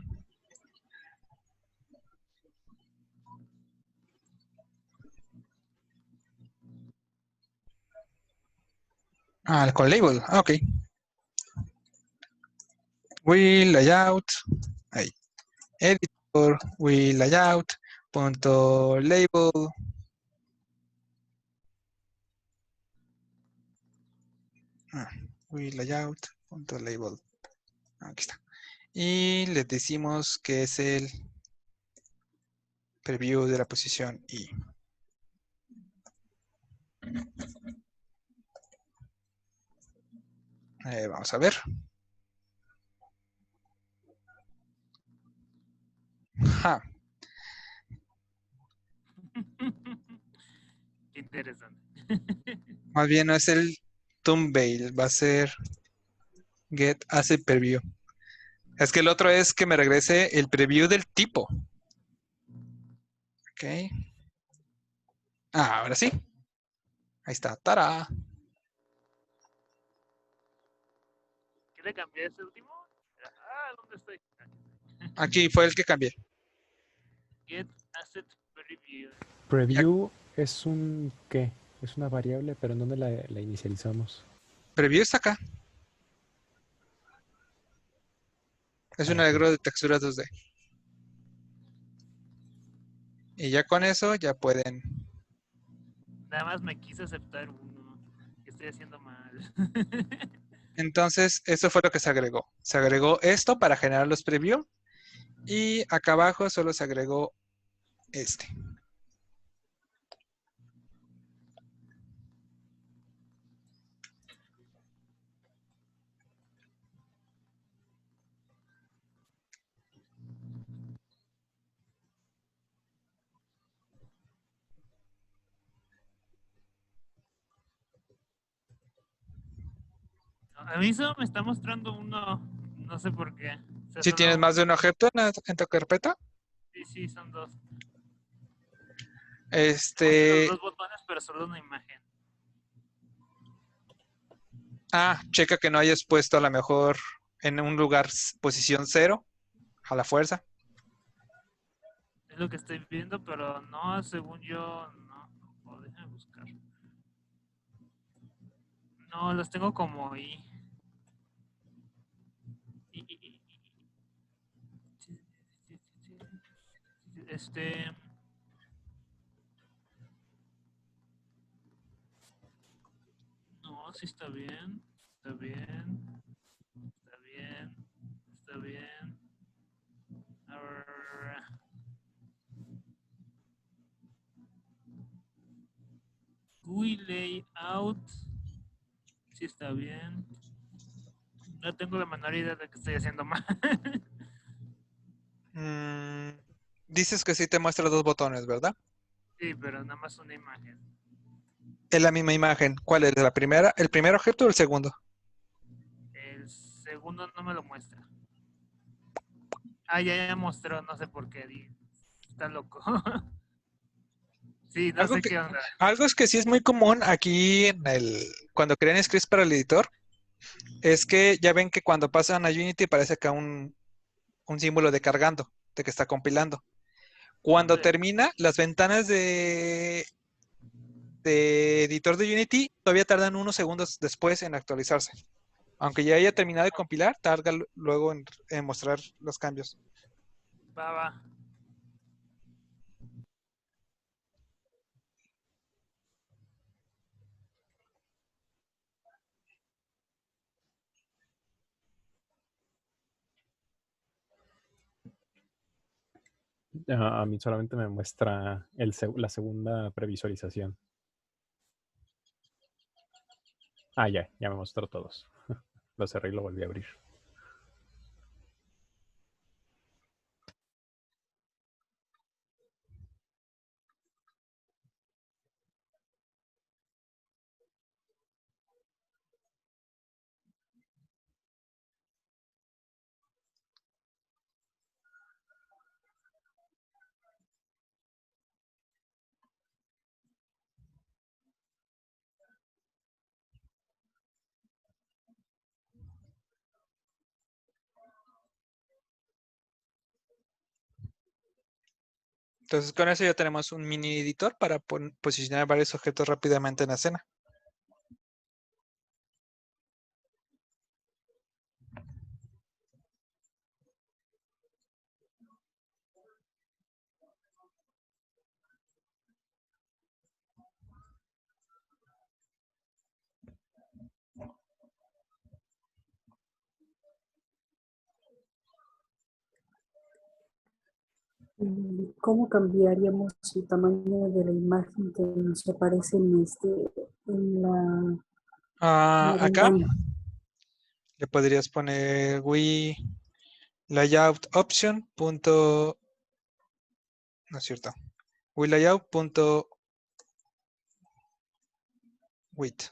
Con label. Ok. Will layout. Ahí. Editor will layout. Punto label. Will layout. Punto label. Aquí está. Y le decimos que es el preview de la posición I. Vamos a ver. Ja. Interesante. Más bien no es el Thumbnail. Va a ser get asset preview. Es que el otro es que me regrese el preview del tipo. Ok. Ahora sí. Ahí está. ¡Tara! ¿Qué le cambié a ese último? ¿Dónde estoy? Aquí fue el que cambié. Get asset preview. Preview es un ¿qué? Es una variable, pero ¿en dónde la inicializamos? Preview está acá. Es un Ok. alegro de textura 2D. Y ya con eso ya pueden. Nada más me quise aceptar uno. Que estoy haciendo mal. Entonces, eso fue lo que se agregó. Se agregó esto para generar los preview. Y acá abajo solo se agregó este. A mí solo me está mostrando uno. No sé por qué. O sea, Si tienes más de un objeto en tu carpeta, Sí, son dos. Muestran este, los dos botones, pero solo una imagen. checa que no hayas puesto a lo mejor en un lugar posición 0 a la fuerza. Es lo que estoy viendo, pero no, según yo, no. Déjame buscar. No, los tengo como ahí. Este. No, sí está bien. Está bien. Está bien. Está bien. A ver. GUI layout. Sí está bien. No tengo la menor idea de que estoy haciendo mal. Dices que sí te muestra dos botones, ¿verdad? Sí, pero nada más una imagen. Es la misma imagen. ¿Cuál es? ¿La primera, el primer objeto o el segundo? El segundo no me lo muestra. Ya mostró, no sé por qué. Está loco. Sí, no Algo sé que, qué onda. algo es que sí es muy común aquí cuando crean scripts para el editor, es que ya ven que cuando pasan a Unity parece acá un símbolo de cargando, de que está compilando. Cuando Sí. termina, las ventanas de editor de Unity todavía tardan unos segundos después en actualizarse. Aunque ya haya terminado de compilar, tarda luego en mostrar los cambios. Va. A mí solamente me muestra la segunda previsualización. Ya me mostró todos. Lo cerré y lo volví a abrir. Entonces con eso ya tenemos un mini editor para posicionar varios objetos rápidamente en la escena. ¿Cómo cambiaríamos el tamaño de la imagen que nos aparece en la Acá ventana? le podrías poner we layout option punto, no es cierto, we layout punto width.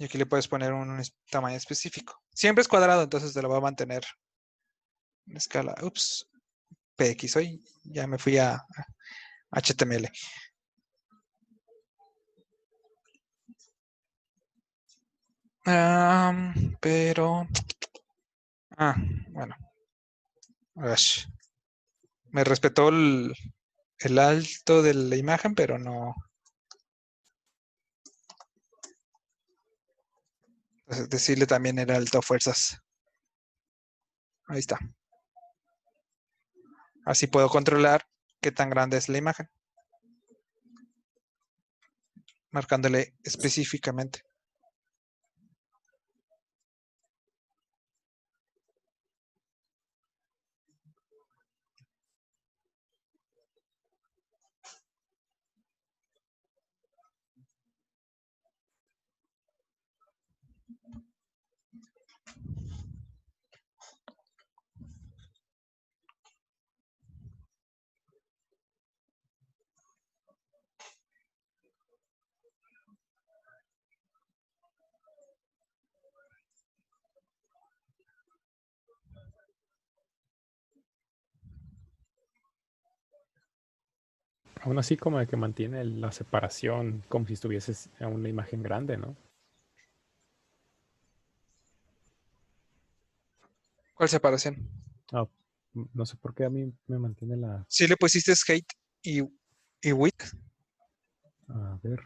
Y aquí le puedes poner un tamaño específico. Siempre es cuadrado, entonces te lo va a mantener en escala. Ups, PX hoy. Ya me fui a HTML. Pero... bueno. Gosh. Me respetó el alto de la imagen, pero no. Entonces, decirle también el alto a fuerzas. Ahí está. Así puedo controlar qué tan grande es la imagen. Marcándole específicamente. Aún así como de que mantiene la separación como si estuvieses en una imagen grande, ¿no? ¿Cuál separación? Ah, no sé por qué a mí me mantiene la... Si le pusiste height y width, A ver.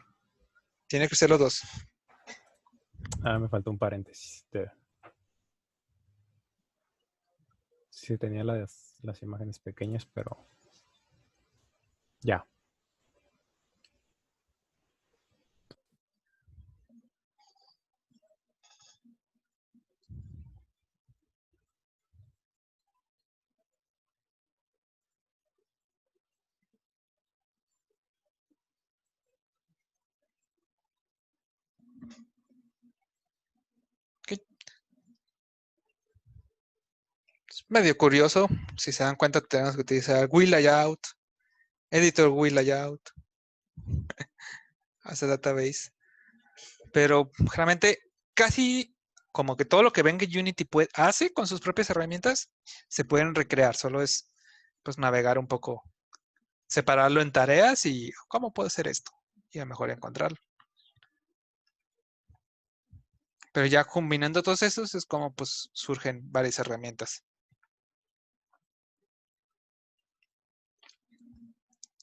tiene que ser los dos. Me faltó un paréntesis. Sí, tenía las imágenes pequeñas, pero... Ya. Ok. Es medio curioso. Si se dan cuenta, tenemos que utilizar Wii Layout, Editor Wii Layout, hace database. Pero realmente casi como que todo lo que ven que Unity hace con sus propias herramientas se pueden recrear. Solo es pues navegar un poco, separarlo en tareas y cómo puedo hacer esto. Y a lo mejor encontrarlo. Pero ya combinando todos esos es como pues surgen varias herramientas.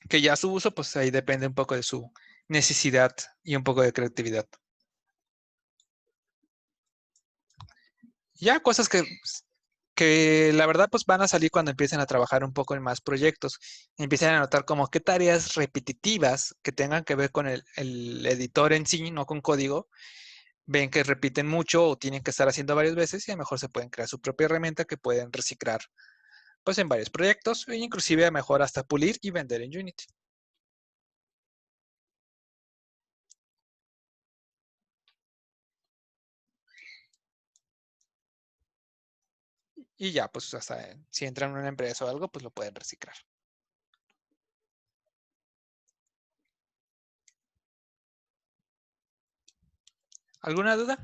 Que ya su uso pues ahí depende un poco de su necesidad y un poco de creatividad. Ya cosas que la verdad pues van a salir cuando empiecen a trabajar un poco en más proyectos. Empiecen a notar como qué tareas repetitivas que tengan que ver con el editor en sí, no con código, ven que repiten mucho o tienen que estar haciendo varias veces y a lo mejor se pueden crear su propia herramienta que pueden reciclar pues en varios proyectos e inclusive a lo mejor hasta pulir y vender en Unity. Y ya pues hasta si entran en una empresa o algo pues lo pueden reciclar. ¿Alguna duda?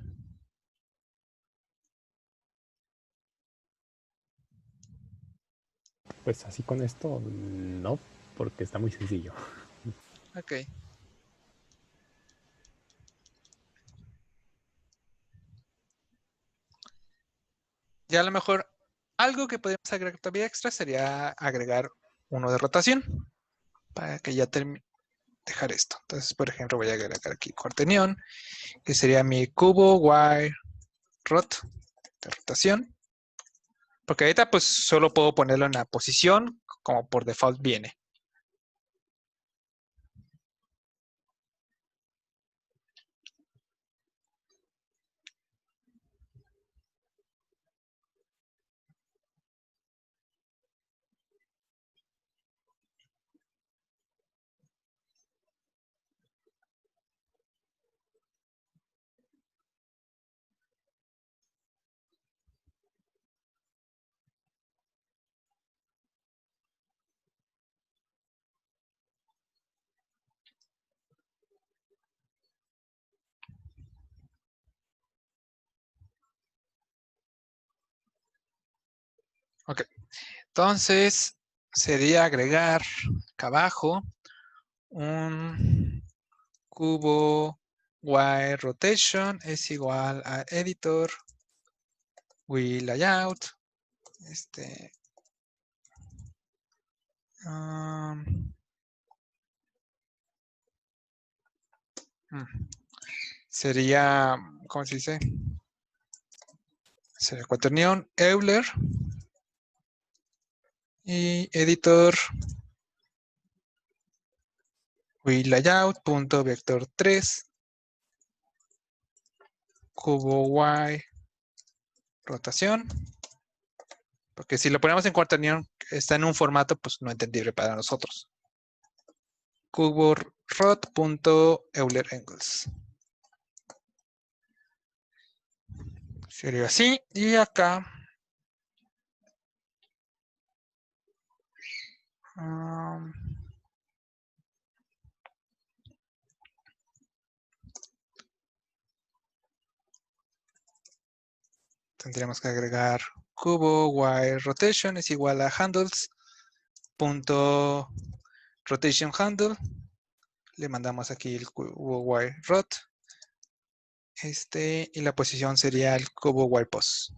Pues así con esto, no, porque está muy sencillo. Ok. Ya a lo mejor algo que podríamos agregar todavía extra sería agregar uno de rotación para que ya dejar esto. Entonces, por ejemplo, voy a agregar aquí cuartenión, que sería mi cubo wire rot de rotación. Porque ahorita pues solo puedo ponerlo en la posición como por default viene. Ok. Entonces, sería agregar acá abajo un cubo Y rotation es igual a editor Y layout. Um, sería, ¿cómo se dice? Sería cuaternión Euler y editor Y layout punto vector 3 cubo Y rotación. Porque si lo ponemos en cuaternión, está en un formato pues no entendible para nosotros. Cubo rot.euler angles. Sería así. Y acá tendríamos que agregar cubo Y rotation es igual a handles punto rotation handle. Le mandamos aquí el cubo Y rot. Y la posición sería el cubo Y pos.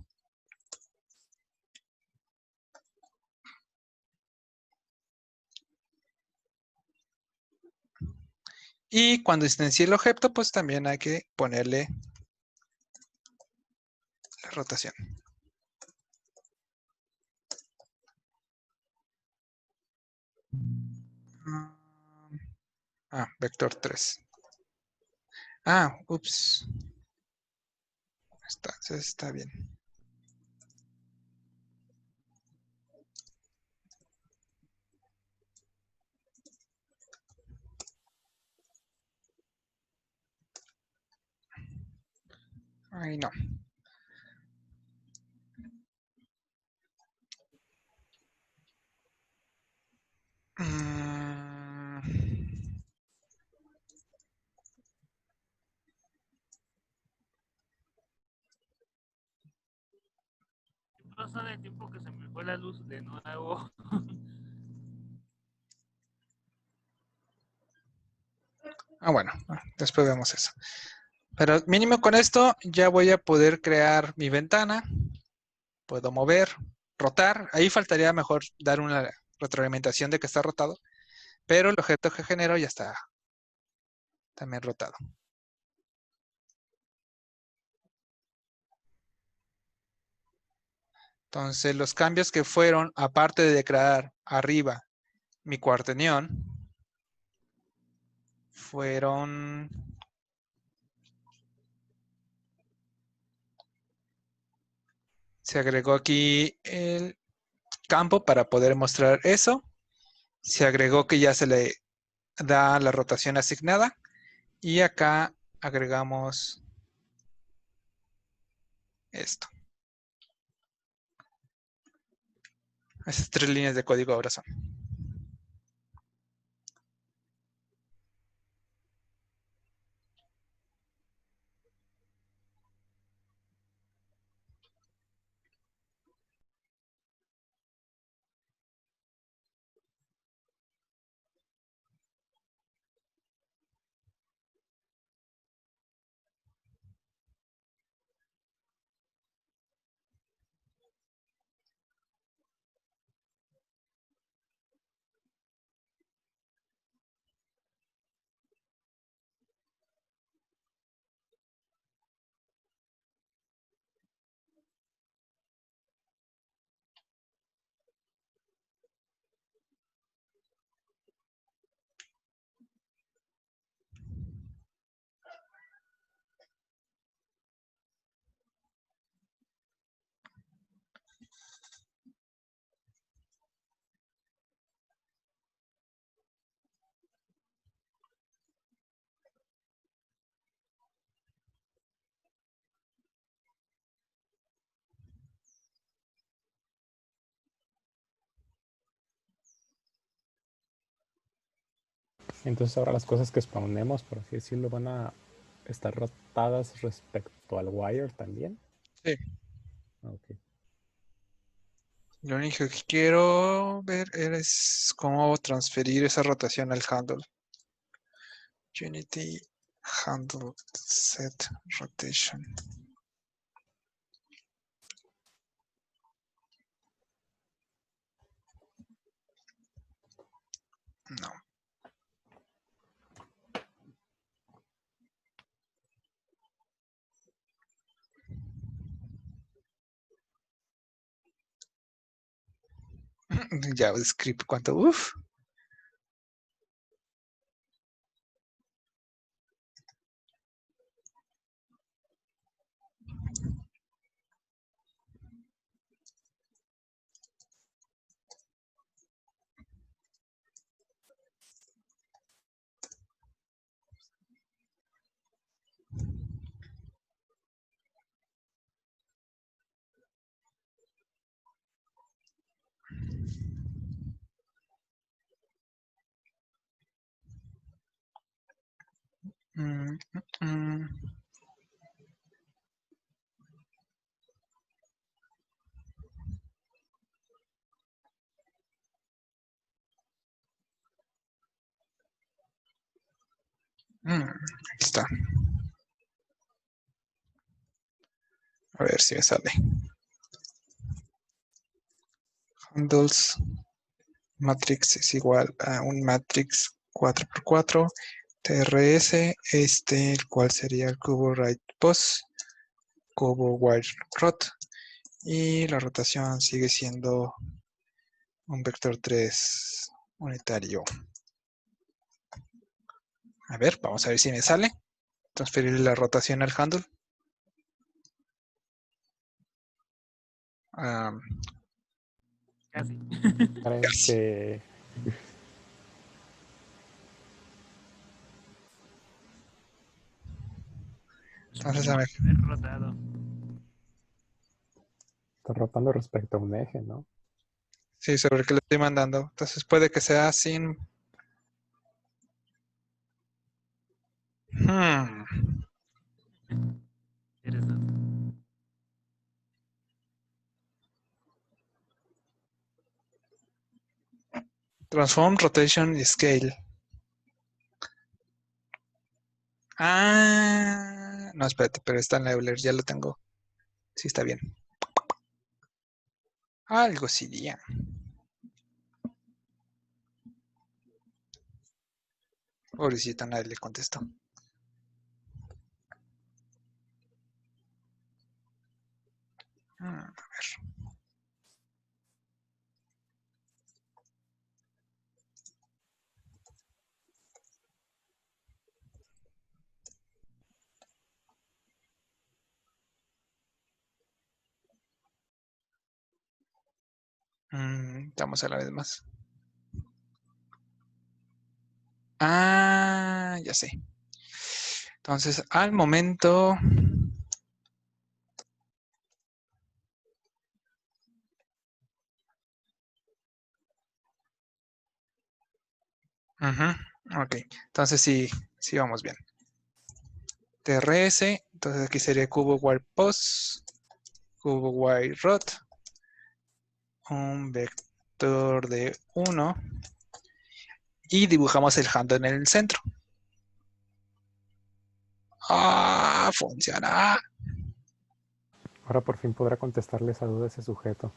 Y cuando instancie el objeto, pues también hay que ponerle la rotación. Vector 3. Ups. Está bien. Ay, no. ¿Qué pasa en el tiempo que se me fue la luz de nuevo? Bueno, después vemos eso. Pero mínimo con esto ya voy a poder crear mi ventana. Puedo mover, rotar. Ahí faltaría mejor dar una retroalimentación de que está rotado. Pero el objeto que genero ya está también rotado. Entonces los cambios que fueron, aparte de declarar arriba mi cuaternión, fueron... Se agregó aquí el campo para poder mostrar eso. Se agregó que ya se le da la rotación asignada. Y acá agregamos esto. Esas 3 líneas de código ahora son. Entonces ahora las cosas que spawnemos, por así decirlo, van a estar rotadas respecto al wire también. Sí. Ok. Lo único que quiero ver es cómo transferir esa rotación al handle. Unity handle set rotation. No. JavaScript, ¿cuánto? Uf. Mm, mm, mm. Aquí está. A ver si me sale. Handles matrix es igual a un matrix 4x4 TRS, el cual sería el cubo right post, cubo wide rot, y la rotación sigue siendo un vector 3 unitario. A ver, vamos a ver si me sale. Transferir la rotación al handle. Casi. Casi. Entonces, a ver. Haber rotado. Está rotando respecto a un eje, ¿no? Sí, sobre el que le estoy mandando. Entonces puede que sea sin... Interesante. Transform, rotation y scale. Ah, no, espérate, pero está en la Euler, ya lo tengo. Sí, está bien. Algo sería. Pobrecita, nadie le contestó. A ver. Vamos a la vez más. Ah, ya sé. Entonces, al momento... Ok, entonces sí vamos bien. TRS, entonces aquí sería cubo wide post, cubo wide rot, un vector de 1 y dibujamos el handle en el centro. ¡Ah! ¡Funciona! Ahora por fin podrá contestarle esa duda a ese sujeto.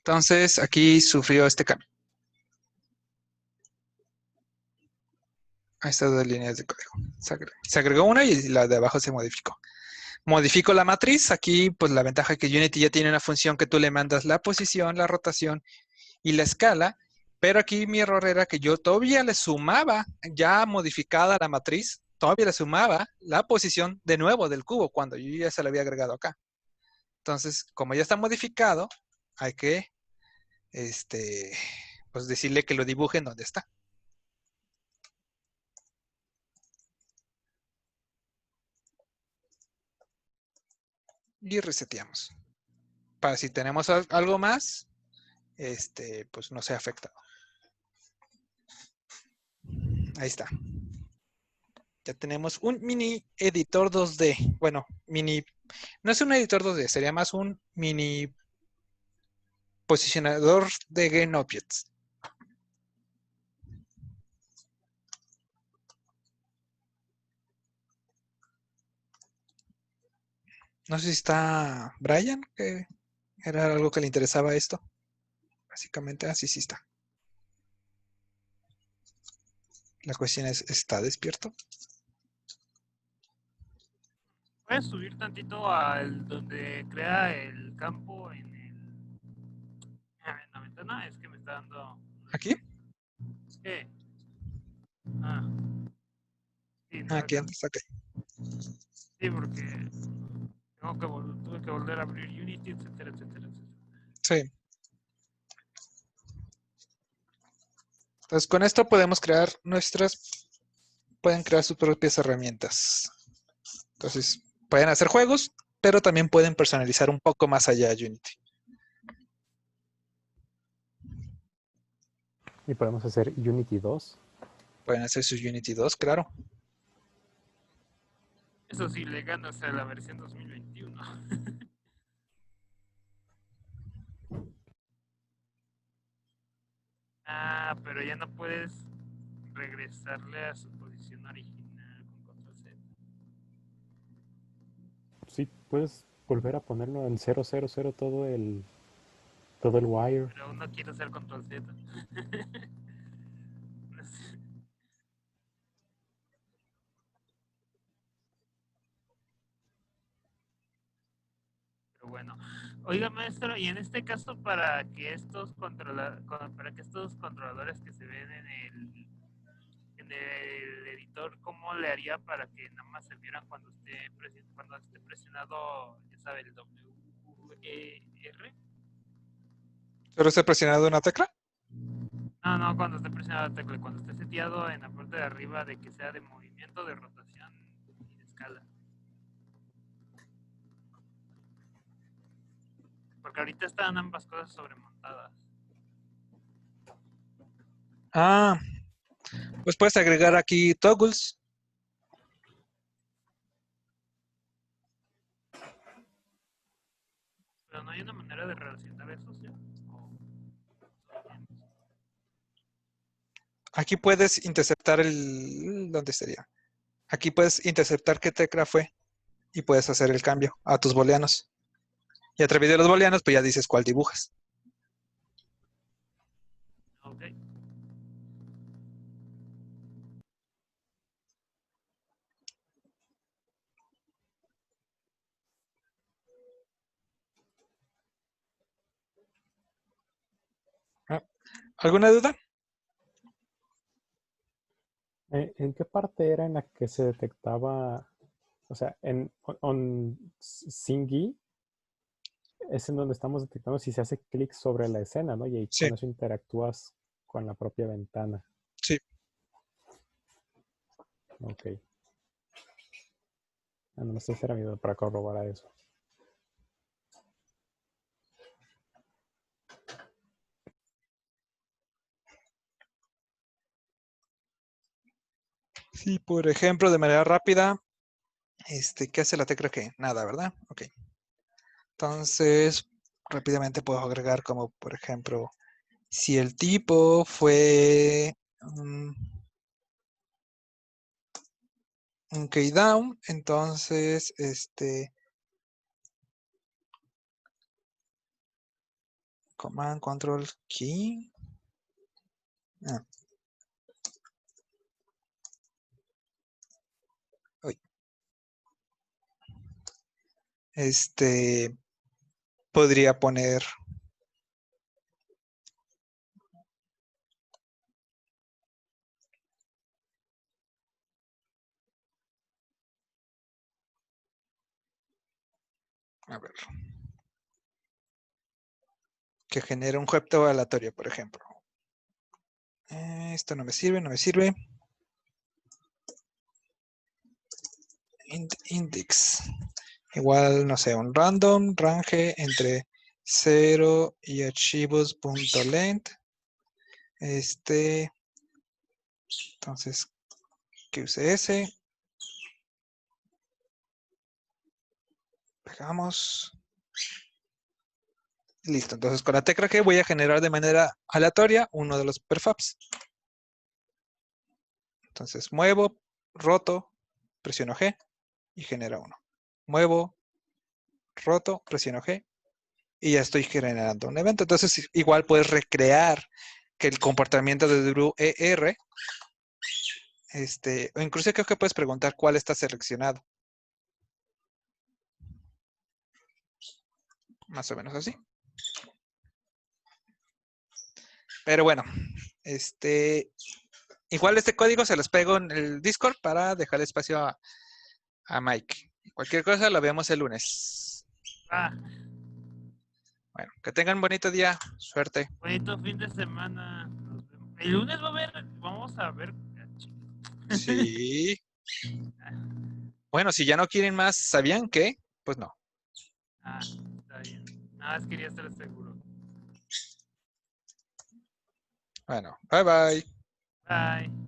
Entonces aquí sufrió este cambio. Ahí estas dos líneas de código. Se agregó una y la de abajo se modificó. Modifico la matriz. Aquí, pues la ventaja es que Unity ya tiene una función que tú le mandas la posición, la rotación y la escala. Pero aquí mi error era que yo todavía le sumaba, ya modificada la matriz, todavía le sumaba la posición de nuevo del cubo cuando yo ya se lo había agregado acá. Entonces, como ya está modificado, hay que pues decirle que lo dibuje en donde está. Y reseteamos. Para si tenemos algo más, pues no sea afectado. Ahí está. Ya tenemos un mini editor 2D. Bueno, no es un editor 2D, sería más un mini posicionador de GameObjects. No sé si está Brian, que era algo que le interesaba esto. Básicamente, así sí está. La cuestión es, ¿está despierto? Puedes subir tantito al donde crea el campo en la ventana. Es que me está dando. ¿Aquí? ¿Qué? Ah, sí, no Aquí alcanzo. antes, ok. Sí, porque tuve que volver a abrir Unity, etcétera, etcétera, etcétera. Sí. Entonces, con esto podemos crear pueden crear sus propias herramientas. Entonces, pueden hacer juegos, pero también pueden personalizar un poco más allá de Unity. Y podemos hacer Unity 2. Pueden hacer su Unity 2, claro. Eso sí, le ganas a la versión 2021. Ah, pero ya no puedes regresarle a su posición original con control Z. Sí, puedes volver a ponerlo en 000 todo el wire. Pero aún no quiero hacer control Z. Pero bueno, oiga maestro, y en este caso para que estos controladores que se ven en el editor, ¿cómo le haría para que nada más se vieran cuando esté presionado, ya sabe, el WER? ¿Solo está presionado una tecla? No, cuando esté presionado la tecla, cuando esté seteado en la parte de arriba de que sea de movimiento, de rotación y de escala. Porque ahorita están ambas cosas sobremontadas. Ah, pues puedes agregar aquí toggles. Pero no hay una manera de relacionar eso, ¿sí? Aquí puedes interceptar ¿dónde sería? Aquí puedes interceptar qué tecla fue y puedes hacer el cambio a tus booleanos. Y a través de los booleanos, pues ya dices cuál dibujas. Ok. ¿Alguna duda? ¿En qué parte era en la que se detectaba? O sea, on Singy es en donde estamos detectando si se hace clic sobre la escena, ¿no? Y ahí Sí, con eso interactúas con la propia ventana. sí. Ok. No sé si era mi duda para corroborar eso. Sí, por ejemplo, de manera rápida, ¿qué hace la tecla que? Nada, ¿verdad? Ok. Entonces, rápidamente puedo agregar como, por ejemplo, si el tipo fue un keydown, entonces, command control key. Ah. Uy. Podría poner a ver, que genere un objeto aleatorio, por ejemplo. Esto no me sirve, no me sirve. Index. Igual, no sé, un random, range entre 0 y archivos.length. Entonces, que use ese. Dejamos. Listo. Entonces con la tecla G voy a generar de manera aleatoria uno de los perfabs. Entonces muevo, roto, presiono G y genera uno. Muevo, roto, presiono G y ya estoy generando un evento. Entonces igual puedes recrear que el comportamiento de Drew ER, o incluso creo que puedes preguntar cuál está seleccionado. Más o menos así. Pero bueno, igual este código se los pego en el Discord para dejar espacio a Mike. Cualquier cosa lo vemos el lunes. Bueno, que tengan bonito día. Suerte. Bonito fin de semana. Nos vemos. El lunes vamos a ver. Sí. Bueno, si ya no quieren más, ¿sabían qué? Pues no. Está bien. Nada más quería estar seguro. Bueno, bye bye. Bye.